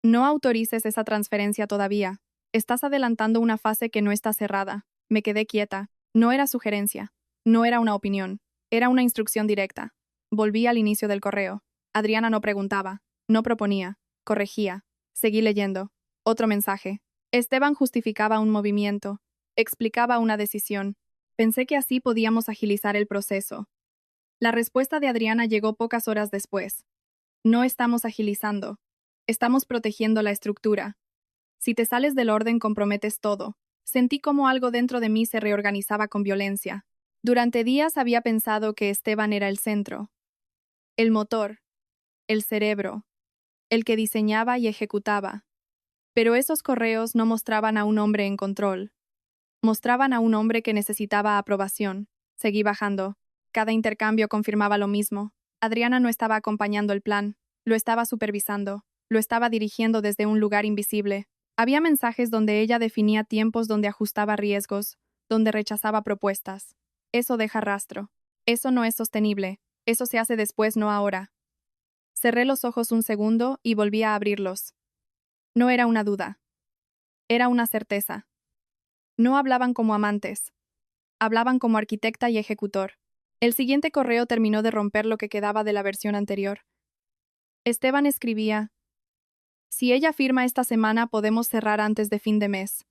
No autorices esa transferencia todavía. Estás adelantando una fase que no está cerrada. Me quedé quieta. No era sugerencia. No era una opinión. Era una instrucción directa. Volví al inicio del correo. Adriana no preguntaba, no proponía, corregía. Seguí leyendo. Otro mensaje. Esteban justificaba un movimiento. Explicaba una decisión. Pensé que así podíamos agilizar el proceso. La respuesta de Adriana llegó pocas horas después. No estamos agilizando. Estamos protegiendo la estructura. Si te sales del orden, comprometes todo. Sentí como algo dentro de mí se reorganizaba con violencia. Durante días había pensado que Esteban era el centro, el motor, el cerebro, el que diseñaba y ejecutaba. Pero esos correos no mostraban a un hombre en control. Mostraban a un hombre que necesitaba aprobación. Seguí bajando. Cada intercambio confirmaba lo mismo. Adriana no estaba acompañando el plan, lo estaba supervisando, lo estaba dirigiendo desde un lugar invisible. Había mensajes donde ella definía tiempos, donde ajustaba riesgos, donde rechazaba propuestas. Eso deja rastro. Eso no es sostenible. Eso se hace después, no ahora. Cerré los ojos un segundo y volví a abrirlos. No era una duda. Era una certeza. No hablaban como amantes. Hablaban como arquitecta y ejecutor. El siguiente correo terminó de romper lo que quedaba de la versión anterior. Esteban escribía: si ella firma esta semana, podemos cerrar antes de fin de mes.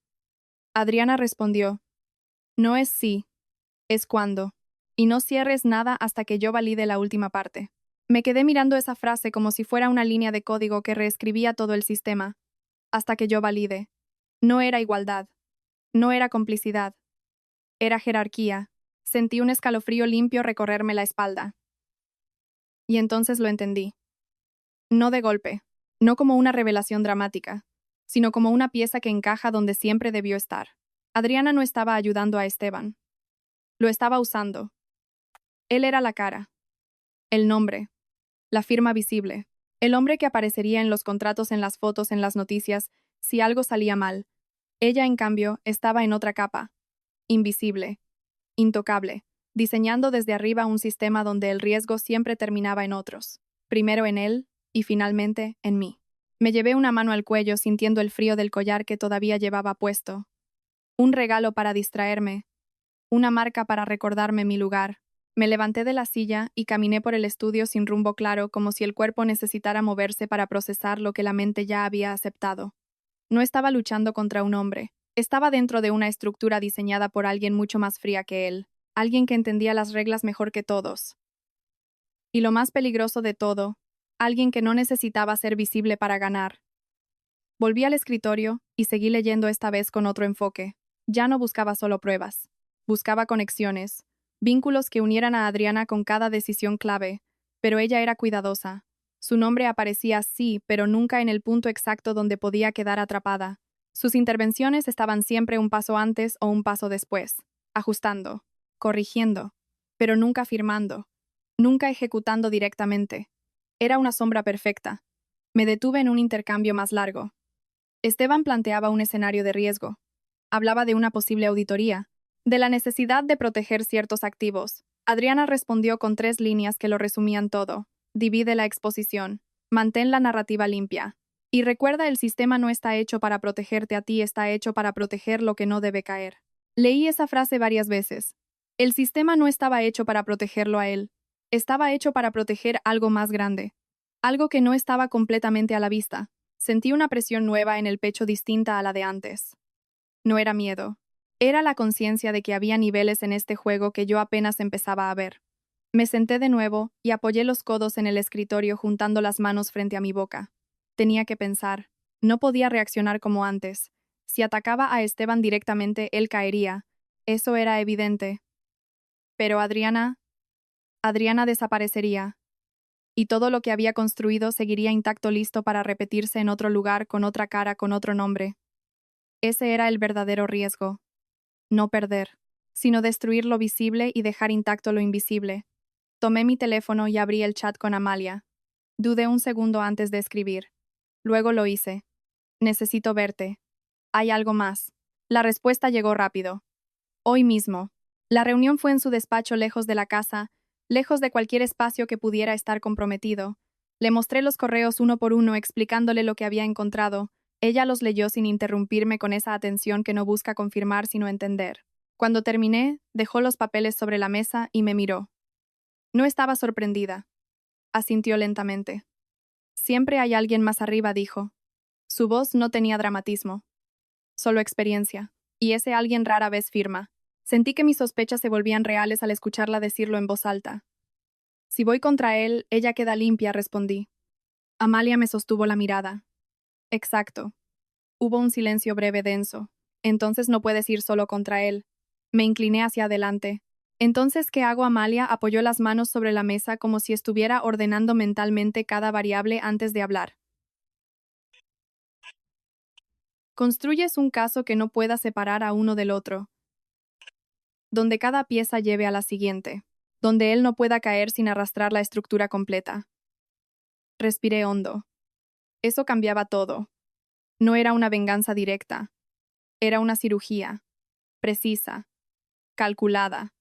Adriana respondió: no es sí, es cuándo. Y no cierres nada hasta que yo valide la última parte. Me quedé mirando esa frase como si fuera una línea de código que reescribía todo el sistema. Hasta que yo valide. No era igualdad. No era complicidad. Era jerarquía. Sentí un escalofrío limpio recorrerme la espalda. Y entonces lo entendí. No de golpe, no como una revelación dramática, sino como una pieza que encaja donde siempre debió estar. Adriana no estaba ayudando a Esteban. Lo estaba usando. Él era la cara, el nombre, la firma visible, el hombre que aparecería en los contratos, en las fotos, en las noticias, si algo salía mal. Ella, en cambio, estaba en otra capa, invisible, intocable, diseñando desde arriba un sistema donde el riesgo siempre terminaba en otros, primero en él y finalmente en mí. Me llevé una mano al cuello sintiendo el frío del collar que todavía llevaba puesto. Un regalo para distraerme, una marca para recordarme mi lugar. Me levanté de la silla y caminé por el estudio sin rumbo claro, como si el cuerpo necesitara moverse para procesar lo que la mente ya había aceptado. No estaba luchando contra un hombre. Estaba dentro de una estructura diseñada por alguien mucho más fría que él, alguien que entendía las reglas mejor que todos. Y lo más peligroso de todo, alguien que no necesitaba ser visible para ganar. Volví al escritorio y seguí leyendo, esta vez con otro enfoque. Ya no buscaba solo pruebas. Buscaba conexiones, vínculos que unieran a Adriana con cada decisión clave, pero ella era cuidadosa. Su nombre aparecía sí, pero nunca en el punto exacto donde podía quedar atrapada. Sus intervenciones estaban siempre un paso antes o un paso después, ajustando, corrigiendo, pero nunca afirmando, nunca ejecutando directamente. Era una sombra perfecta. Me detuve en un intercambio más largo. Esteban planteaba un escenario de riesgo. Hablaba de una posible auditoría, de la necesidad de proteger ciertos activos. Adriana respondió con 3 líneas que lo resumían todo. Divide la exposición. Mantén la narrativa limpia. Y recuerda, el sistema no está hecho para protegerte a ti, está hecho para proteger lo que no debe caer. Leí esa frase varias veces. El sistema no estaba hecho para protegerlo a él. Estaba hecho para proteger algo más grande. Algo que no estaba completamente a la vista. Sentí una presión nueva en el pecho distinta a la de antes. No era miedo. Era la conciencia de que había niveles en este juego que yo apenas empezaba a ver. Me senté de nuevo y apoyé los codos en el escritorio juntando las manos frente a mi boca. Tenía que pensar. No podía reaccionar como antes. Si atacaba a Esteban directamente, él caería. Eso era evidente. Pero Adriana desaparecería. Y todo lo que había construido seguiría intacto, listo para repetirse en otro lugar, con otra cara, con otro nombre. Ese era el verdadero riesgo. No perder, sino destruir lo visible y dejar intacto lo invisible. Tomé mi teléfono y abrí el chat con Amalia. Dudé un segundo antes de escribir. Luego lo hice. Necesito verte. ¿Hay algo más? La respuesta llegó rápido. Hoy mismo. La reunión fue en su despacho, lejos de la casa, lejos de cualquier espacio que pudiera estar comprometido. Le mostré los correos uno por uno, explicándole lo que había encontrado. Ella los leyó sin interrumpirme, con esa atención que no busca confirmar sino entender. Cuando terminé, dejó los papeles sobre la mesa y me miró. No estaba sorprendida. Asintió lentamente. Siempre hay alguien más arriba, dijo. Su voz no tenía dramatismo, solo experiencia. Y ese alguien rara vez firma. Sentí que mis sospechas se volvían reales al escucharla decirlo en voz alta. Si voy contra él, ella queda limpia, respondí. Amalia me sostuvo la mirada. Exacto. Hubo un silencio breve, denso. Entonces no puedes ir solo contra él. Me incliné hacia adelante. Entonces, ¿qué hago? Amalia apoyó las manos sobre la mesa como si estuviera ordenando mentalmente cada variable antes de hablar. Construyes un caso que no pueda separar a uno del otro, donde cada pieza lleve a la siguiente, donde él no pueda caer sin arrastrar la estructura completa. Respiré hondo. Eso cambiaba todo. No era una venganza directa. Era una cirugía. Precisa. Calculada.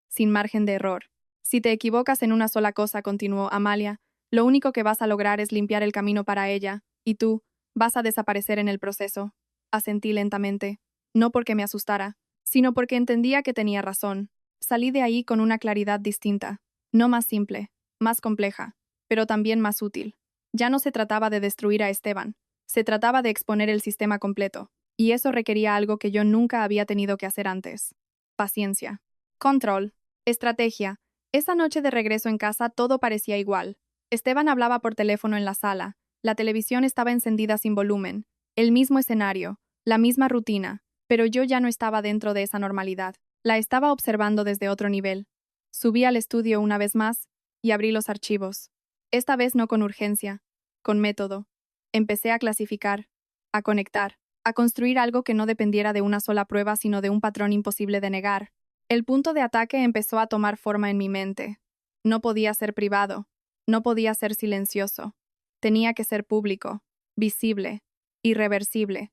Sin margen de error. Si te equivocas en una sola cosa, continuó Amalia, lo único que vas a lograr es limpiar el camino para ella, y tú vas a desaparecer en el proceso. Asentí lentamente. No porque me asustara, sino porque entendía que tenía razón. Salí de ahí con una claridad distinta. No más simple, más compleja, pero también más útil. Ya no se trataba de destruir a Esteban. Se trataba de exponer el sistema completo. Y eso requería algo que yo nunca había tenido que hacer antes. Paciencia. Control. Estrategia. Esa noche de regreso en casa todo parecía igual. Esteban hablaba por teléfono en la sala. La televisión estaba encendida sin volumen. El mismo escenario. La misma rutina. Pero yo ya no estaba dentro de esa normalidad. La estaba observando desde otro nivel. Subí al estudio una vez más y abrí los archivos. Esta vez no con urgencia, con método. Empecé a clasificar, a conectar, a construir algo que no dependiera de una sola prueba, sino de un patrón imposible de negar. El punto de ataque empezó a tomar forma en mi mente. No podía ser privado, no podía ser silencioso. Tenía que ser público, visible, irreversible.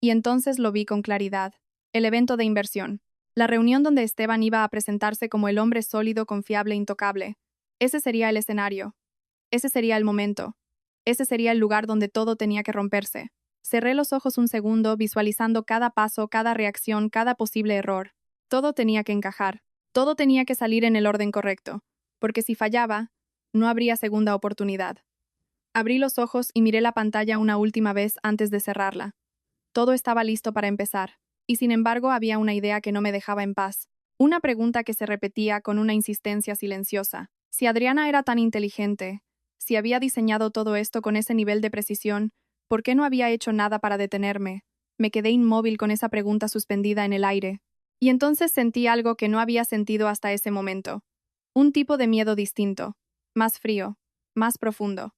Y entonces lo vi con claridad. El evento de inversión. La reunión donde Esteban iba a presentarse como el hombre sólido, confiable, intocable. Ese sería el escenario. Ese sería el momento. Ese sería el lugar donde todo tenía que romperse. Cerré los ojos un segundo, visualizando cada paso, cada reacción, cada posible error. Todo tenía que encajar. Todo tenía que salir en el orden correcto. Porque si fallaba, no habría segunda oportunidad. Abrí los ojos y miré la pantalla una última vez antes de cerrarla. Todo estaba listo para empezar, y sin embargo había una idea que no me dejaba en paz. Una pregunta que se repetía con una insistencia silenciosa. Si Adriana era tan inteligente, si había diseñado todo esto con ese nivel de precisión, ¿por qué no había hecho nada para detenerme? Me quedé inmóvil con esa pregunta suspendida en el aire. Y entonces sentí algo que no había sentido hasta ese momento. Un tipo de miedo distinto, más frío, más profundo.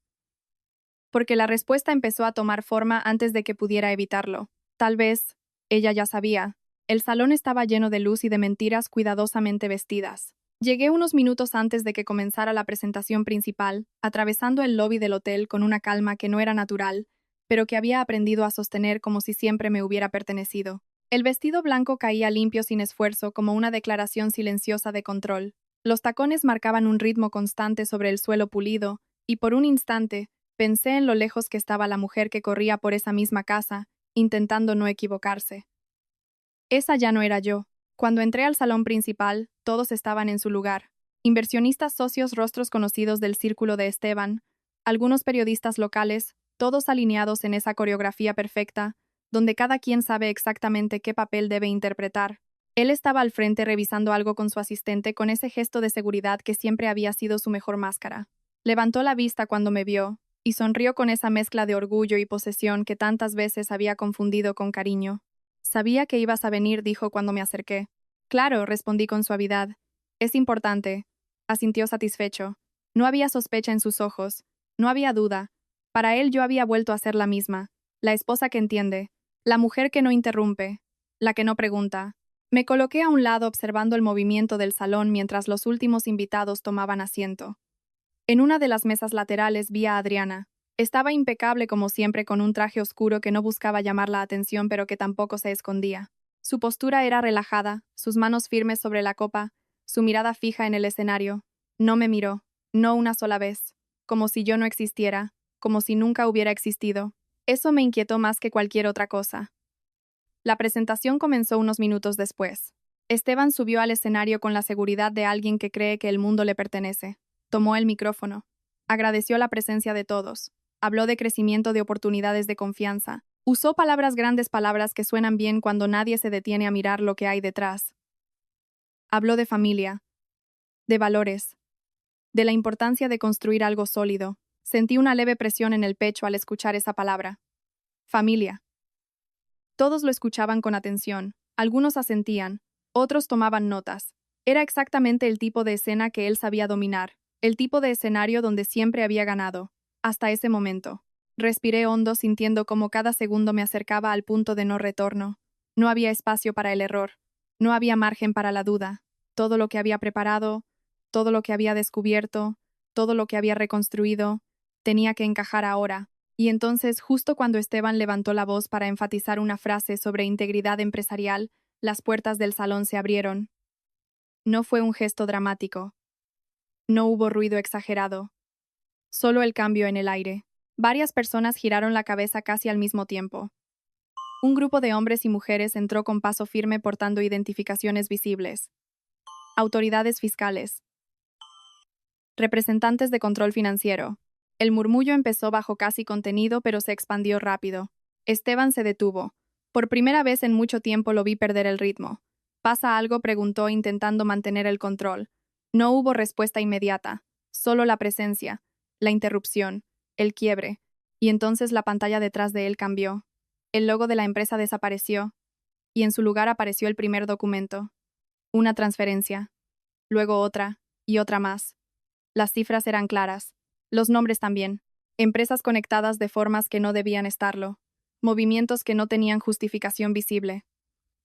Porque la respuesta empezó a tomar forma antes de que pudiera evitarlo. Tal vez, ella ya sabía. El salón estaba lleno de luz y de mentiras cuidadosamente vestidas. Llegué unos minutos antes de que comenzara la presentación principal, atravesando el lobby del hotel con una calma que no era natural, pero que había aprendido a sostener como si siempre me hubiera pertenecido. El vestido blanco caía limpio sin esfuerzo, como una declaración silenciosa de control. Los tacones marcaban un ritmo constante sobre el suelo pulido, y por un instante, pensé en lo lejos que estaba la mujer que corría por esa misma casa, intentando no equivocarse. Esa ya no era yo. Cuando entré al salón principal, todos estaban en su lugar. Inversionistas, socios, rostros conocidos del círculo de Esteban, algunos periodistas locales, todos alineados en esa coreografía perfecta, donde cada quien sabe exactamente qué papel debe interpretar. Él estaba al frente revisando algo con su asistente con ese gesto de seguridad que siempre había sido su mejor máscara. Levantó la vista cuando me vio, y sonrió con esa mezcla de orgullo y posesión que tantas veces había confundido con cariño. Sabía que ibas a venir, dijo cuando me acerqué. Claro, respondí con suavidad. Es importante, asintió satisfecho. No había sospecha en sus ojos, no había duda. Para él yo había vuelto a ser la misma, la esposa que entiende, la mujer que no interrumpe, la que no pregunta. Me coloqué a un lado observando el movimiento del salón mientras los últimos invitados tomaban asiento. En una de las mesas laterales vi a Adriana. Estaba impecable como siempre con un traje oscuro que no buscaba llamar la atención pero que tampoco se escondía. Su postura era relajada, sus manos firmes sobre la copa, su mirada fija en el escenario. No me miró, no una sola vez, como si yo no existiera, como si nunca hubiera existido. Eso me inquietó más que cualquier otra cosa. La presentación comenzó unos minutos después. Esteban subió al escenario con la seguridad de alguien que cree que el mundo le pertenece. Tomó el micrófono. Agradeció la presencia de todos. Habló de crecimiento, de oportunidades, de confianza. Usó palabras grandes, palabras que suenan bien cuando nadie se detiene a mirar lo que hay detrás. Habló de familia, de valores, de la importancia de construir algo sólido. Sentí una leve presión en el pecho al escuchar esa palabra. Familia. Todos lo escuchaban con atención. Algunos asentían, otros tomaban notas. Era exactamente el tipo de escena que él sabía dominar, el tipo de escenario donde siempre había ganado. Hasta ese momento. Respiré hondo sintiendo cómo cada segundo me acercaba al punto de no retorno. No había espacio para el error. No había margen para la duda. Todo lo que había preparado, todo lo que había descubierto, todo lo que había reconstruido, tenía que encajar ahora. Y entonces, justo cuando Esteban levantó la voz para enfatizar una frase sobre integridad empresarial, las puertas del salón se abrieron. No fue un gesto dramático. No hubo ruido exagerado. Solo el cambio en el aire. Varias personas giraron la cabeza casi al mismo tiempo. Un grupo de hombres y mujeres entró con paso firme portando identificaciones visibles. Autoridades fiscales. Representantes de control financiero. El murmullo empezó bajo casi contenido, pero se expandió rápido. Esteban se detuvo. Por primera vez en mucho tiempo lo vi perder el ritmo. ¿Pasa algo?, preguntó intentando mantener el control. No hubo respuesta inmediata. Solo la presencia, la interrupción, el quiebre. Y entonces la pantalla detrás de él cambió. El logo de la empresa desapareció. Y en su lugar apareció el primer documento. Una transferencia. Luego otra, y otra más. Las cifras eran claras. Los nombres también. Empresas conectadas de formas que no debían estarlo. Movimientos que no tenían justificación visible.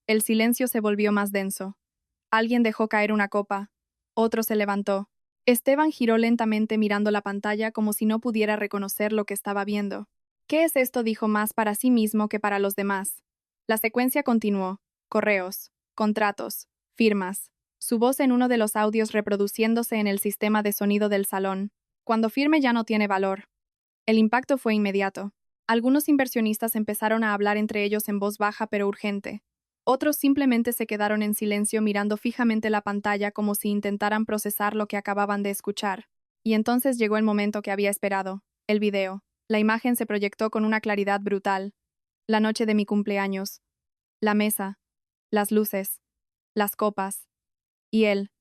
El silencio se volvió más denso. Alguien dejó caer una copa. Otro se levantó. Esteban giró lentamente mirando la pantalla como si no pudiera reconocer lo que estaba viendo. ¿Qué es esto?, dijo, más para sí mismo que para los demás. La secuencia continuó. Correos, contratos, firmas. Su voz en uno de los audios reproduciéndose en el sistema de sonido del salón. Cuando firme ya no tiene valor. El impacto fue inmediato. Algunos inversionistas empezaron a hablar entre ellos en voz baja pero urgente. Otros simplemente se quedaron en silencio mirando fijamente la pantalla como si intentaran procesar lo que acababan de escuchar. Y entonces llegó el momento que había esperado. El video. La imagen se proyectó con una claridad brutal. La noche de mi cumpleaños. La mesa. Las luces. Las copas. Y él,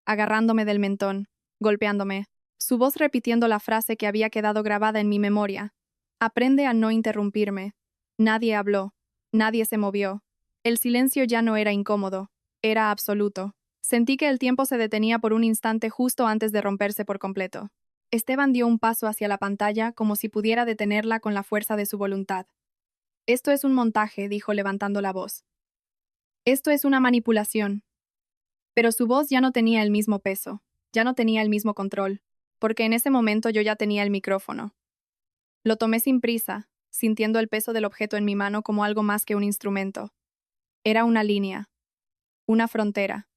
agarrándome del mentón, golpeándome. Su voz repitiendo la frase que había quedado grabada en mi memoria. Aprende a no interrumpirme. Nadie habló. Nadie se movió. El silencio ya no era incómodo. Era absoluto. Sentí que el tiempo se detenía por un instante justo antes de romperse por completo. Esteban dio un paso hacia la pantalla como si pudiera detenerla con la fuerza de su voluntad. Esto es un montaje, dijo levantando la voz. Esto es una manipulación. Pero su voz ya no tenía el mismo peso, ya no tenía el mismo control, porque en ese momento yo ya tenía el micrófono. Lo tomé sin prisa, sintiendo el peso del objeto en mi mano como algo más que un instrumento. Era una línea, una frontera,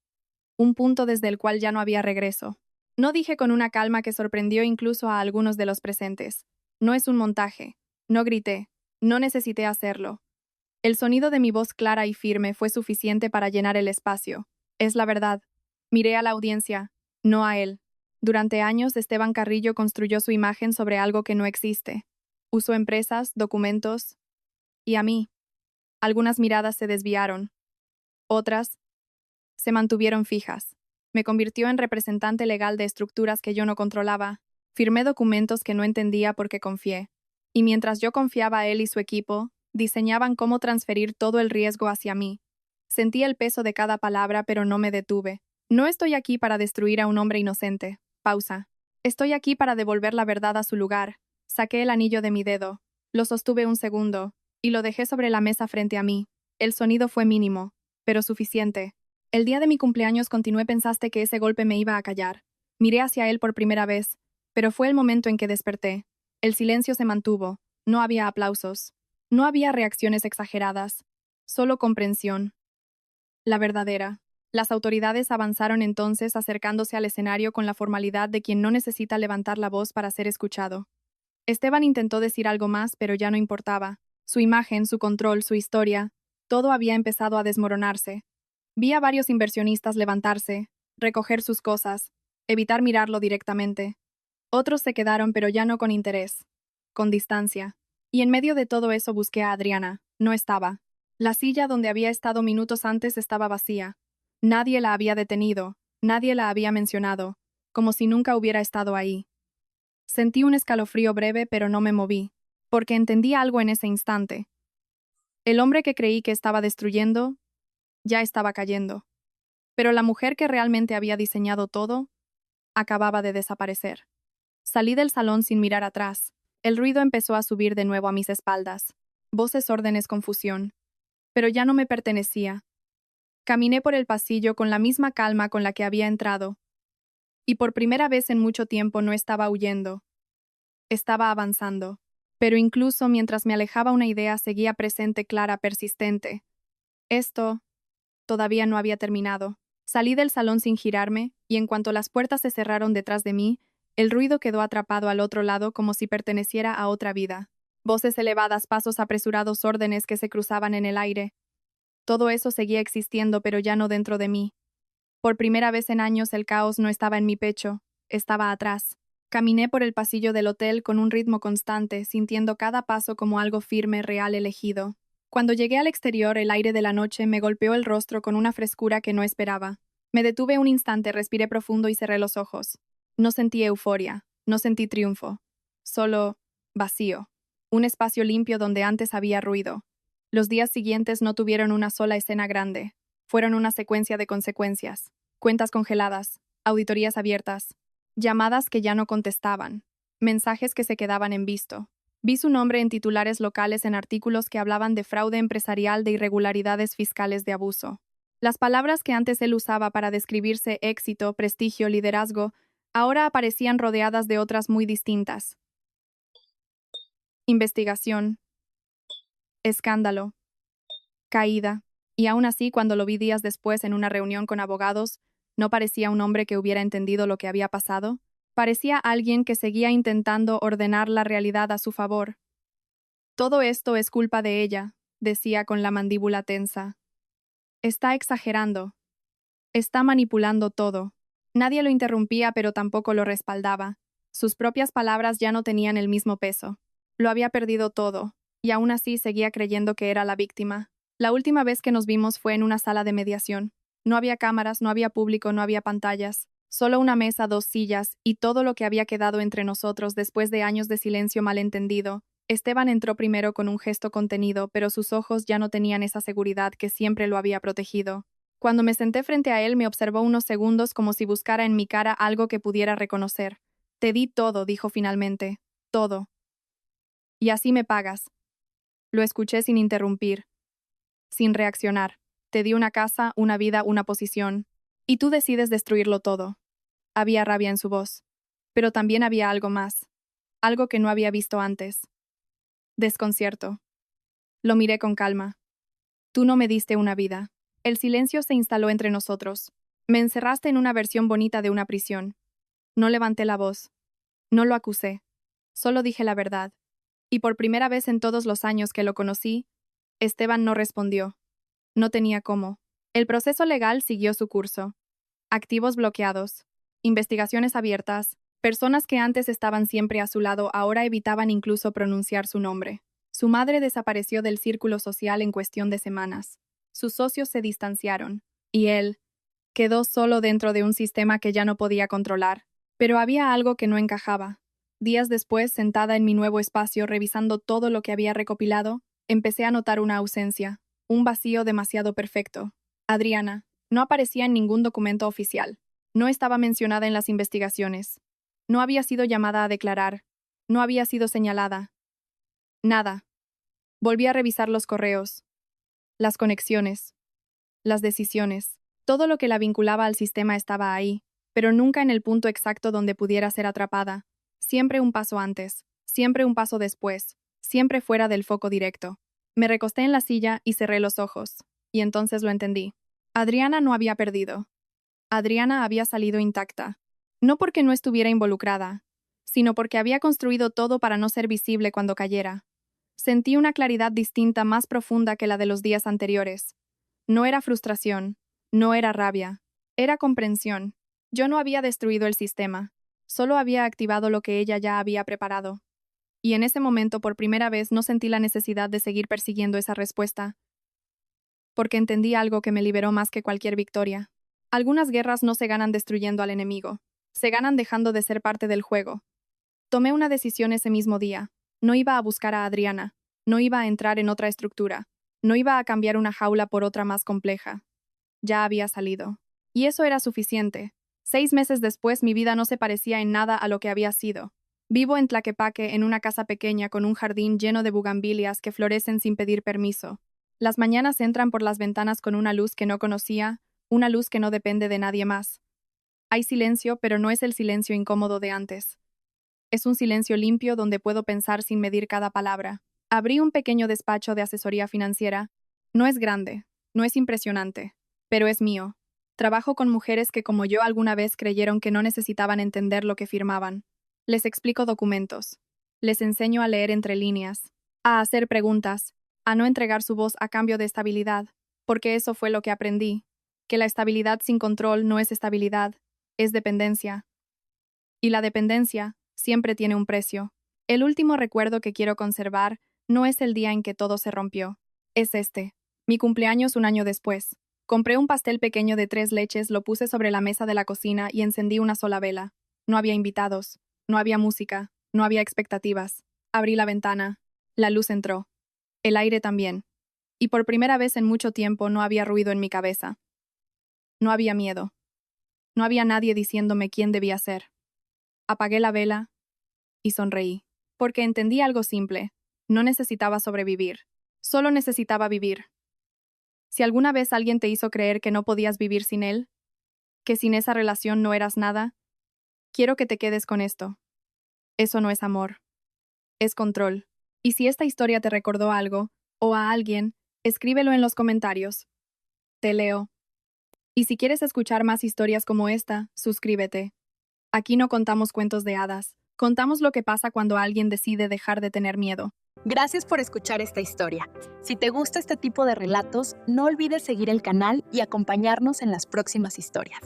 un punto desde el cual ya no había regreso. No dije con una calma que sorprendió incluso a algunos de los presentes. No es un montaje. No grité. No necesité hacerlo. El sonido de mi voz clara y firme fue suficiente para llenar el espacio. Es la verdad. Miré a la audiencia, no a él. Durante años, Esteban Carrillo construyó su imagen sobre algo que no existe. Usó empresas, documentos y a mí. Algunas miradas se desviaron. Otras se mantuvieron fijas. Me convirtió en representante legal de estructuras que yo no controlaba. Firmé documentos que no entendía porque confié. Y mientras yo confiaba a él y su equipo, diseñaban cómo transferir todo el riesgo hacia mí. Sentí el peso de cada palabra, pero no me detuve. No estoy aquí para destruir a un hombre inocente. Pausa. Estoy aquí para devolver la verdad a su lugar. Saqué el anillo de mi dedo. Lo sostuve un segundo, y lo dejé sobre la mesa frente a mí. El sonido fue mínimo, pero suficiente. El día de mi cumpleaños continué. Pensaste que ese golpe me iba a callar. Miré hacia él por primera vez, pero fue el momento en que desperté. El silencio se mantuvo. No había aplausos. No había reacciones exageradas. Solo comprensión. La verdadera. Las autoridades avanzaron entonces acercándose al escenario con la formalidad de quien no necesita levantar la voz para ser escuchado. Esteban intentó decir algo más, pero ya no importaba. Su imagen, su control, su historia, todo había empezado a desmoronarse. Vi a varios inversionistas levantarse, recoger sus cosas, evitar mirarlo directamente. Otros se quedaron, pero ya no con interés, con distancia. Y en medio de todo eso busqué a Adriana. No estaba. La silla donde había estado minutos antes estaba vacía. Nadie la había detenido, nadie la había mencionado, como si nunca hubiera estado ahí. Sentí un escalofrío breve, pero no me moví, porque entendí algo en ese instante. El hombre que creí que estaba destruyendo, ya estaba cayendo. Pero la mujer que realmente había diseñado todo, acababa de desaparecer. Salí del salón sin mirar atrás. El ruido empezó a subir de nuevo a mis espaldas. Voces, órdenes, confusión. Pero ya no me pertenecía. Caminé por el pasillo con la misma calma con la que había entrado. Y por primera vez en mucho tiempo no estaba huyendo. Estaba avanzando. Pero incluso mientras me alejaba una idea seguía presente, clara, persistente. Esto todavía no había terminado. Salí del salón sin girarme, y en cuanto las puertas se cerraron detrás de mí, el ruido quedó atrapado al otro lado como si perteneciera a otra vida. Voces elevadas, pasos apresurados, órdenes que se cruzaban en el aire. Todo eso seguía existiendo, pero ya no dentro de mí. Por primera vez en años el caos no estaba en mi pecho, estaba atrás. Caminé por el pasillo del hotel con un ritmo constante, sintiendo cada paso como algo firme, real, elegido. Cuando llegué al exterior, el aire de la noche me golpeó el rostro con una frescura que no esperaba. Me detuve un instante, respiré profundo y cerré los ojos. No sentí euforia, no sentí triunfo. Solo vacío. Un espacio limpio donde antes había ruido. Los días siguientes no tuvieron una sola escena grande. Fueron una secuencia de consecuencias. Cuentas congeladas, auditorías abiertas, llamadas que ya no contestaban, mensajes que se quedaban en visto. Vi su nombre en titulares locales en artículos que hablaban de fraude empresarial, de irregularidades fiscales, de abuso. Las palabras que antes él usaba para describirse éxito, prestigio, liderazgo, ahora aparecían rodeadas de otras muy distintas. Investigación, escándalo, caída. Y aún así, cuando lo vi días después en una reunión con abogados, no parecía un hombre que hubiera entendido lo que había pasado. Parecía alguien que seguía intentando ordenar la realidad a su favor. Todo esto es culpa de ella, decía con la mandíbula tensa. Está exagerando. Está manipulando todo. Nadie lo interrumpía, pero tampoco lo respaldaba. Sus propias palabras ya no tenían el mismo peso. Lo había perdido todo, y aún así seguía creyendo que era la víctima. La última vez que nos vimos fue en una sala de mediación. No había cámaras, no había público, no había pantallas. Solo una mesa, 2 sillas, y todo lo que había quedado entre nosotros después de años de silencio malentendido. Esteban entró primero con un gesto contenido, pero sus ojos ya no tenían esa seguridad que siempre lo había protegido. Cuando me senté frente a él, me observó unos segundos como si buscara en mi cara algo que pudiera reconocer. Te di todo, dijo finalmente. Todo. Y así me pagas. Lo escuché sin interrumpir, sin reaccionar. Te di una casa, una vida, una posición. Y tú decides destruirlo todo. Había rabia en su voz. Pero también había algo más. Algo que no había visto antes. Desconcierto. Lo miré con calma. Tú no me diste una vida. El silencio se instaló entre nosotros. Me encerraste en una versión bonita de una prisión. No levanté la voz. No lo acusé. Solo dije la verdad. Y por primera vez en todos los años que lo conocí, Esteban no respondió. No tenía cómo. El proceso legal siguió su curso. Activos bloqueados. Investigaciones abiertas. Personas que antes estaban siempre a su lado ahora evitaban incluso pronunciar su nombre. Su madre desapareció del círculo social en cuestión de semanas. Sus socios se distanciaron. Y él quedó solo dentro de un sistema que ya no podía controlar. Pero había algo que no encajaba. Días después, sentada en mi nuevo espacio revisando todo lo que había recopilado, empecé a notar una ausencia, un vacío demasiado perfecto. Adriana no aparecía en ningún documento oficial. No estaba mencionada en las investigaciones. No había sido llamada a declarar. No había sido señalada. Nada. Volví a revisar los correos, las conexiones, las decisiones. Todo lo que la vinculaba al sistema estaba ahí, pero nunca en el punto exacto donde pudiera ser atrapada. Siempre un paso antes, siempre un paso después, siempre fuera del foco directo. Me recosté en la silla y cerré los ojos, y entonces lo entendí. Adriana no había perdido. Adriana había salido intacta. No porque no estuviera involucrada, sino porque había construido todo para no ser visible cuando cayera. Sentí una claridad distinta, más profunda que la de los días anteriores. No era frustración, no era rabia, era comprensión. Yo no había destruido el sistema, solo había activado lo que ella ya había preparado. Y en ese momento, por primera vez, no sentí la necesidad de seguir persiguiendo esa respuesta, porque entendí algo que me liberó más que cualquier victoria. Algunas guerras no se ganan destruyendo al enemigo, se ganan dejando de ser parte del juego. Tomé una decisión ese mismo día. No iba a buscar a Adriana, no iba a entrar en otra estructura, no iba a cambiar una jaula por otra más compleja. Ya había salido. Y eso era suficiente. 6 meses después mi vida no se parecía en nada a lo que había sido. Vivo en Tlaquepaque, en una casa pequeña con un jardín lleno de bugambilias que florecen sin pedir permiso. Las mañanas entran por las ventanas con una luz que no conocía, una luz que no depende de nadie más. Hay silencio, pero no es el silencio incómodo de antes. Es un silencio limpio donde puedo pensar sin medir cada palabra. Abrí un pequeño despacho de asesoría financiera. No es grande, no es impresionante, pero es mío. Trabajo con mujeres que como yo alguna vez creyeron que no necesitaban entender lo que firmaban. Les explico documentos. Les enseño a leer entre líneas, a hacer preguntas, a no entregar su voz a cambio de estabilidad, porque eso fue lo que aprendí, que la estabilidad sin control no es estabilidad, es dependencia. Y la dependencia siempre tiene un precio. El último recuerdo que quiero conservar no es el día en que todo se rompió. Es este. Mi cumpleaños un año después. Compré un pastel pequeño de 3 leches, lo puse sobre la mesa de la cocina y encendí una sola vela. No había invitados, no había música, no había expectativas. Abrí la ventana. La luz entró. El aire también. Y por primera vez en mucho tiempo no había ruido en mi cabeza. No había miedo. No había nadie diciéndome quién debía ser. Apagué la vela y sonreí, porque entendí algo simple. No necesitaba sobrevivir, solo necesitaba vivir. Si alguna vez alguien te hizo creer que no podías vivir sin él, que sin esa relación no eras nada, quiero que te quedes con esto. Eso no es amor, es control. Y si esta historia te recordó algo, o a alguien, escríbelo en los comentarios. Te leo. Y si quieres escuchar más historias como esta, suscríbete. Aquí no contamos cuentos de hadas, contamos lo que pasa cuando alguien decide dejar de tener miedo. Gracias por escuchar esta historia. Si te gusta este tipo de relatos, no olvides seguir el canal y acompañarnos en las próximas historias.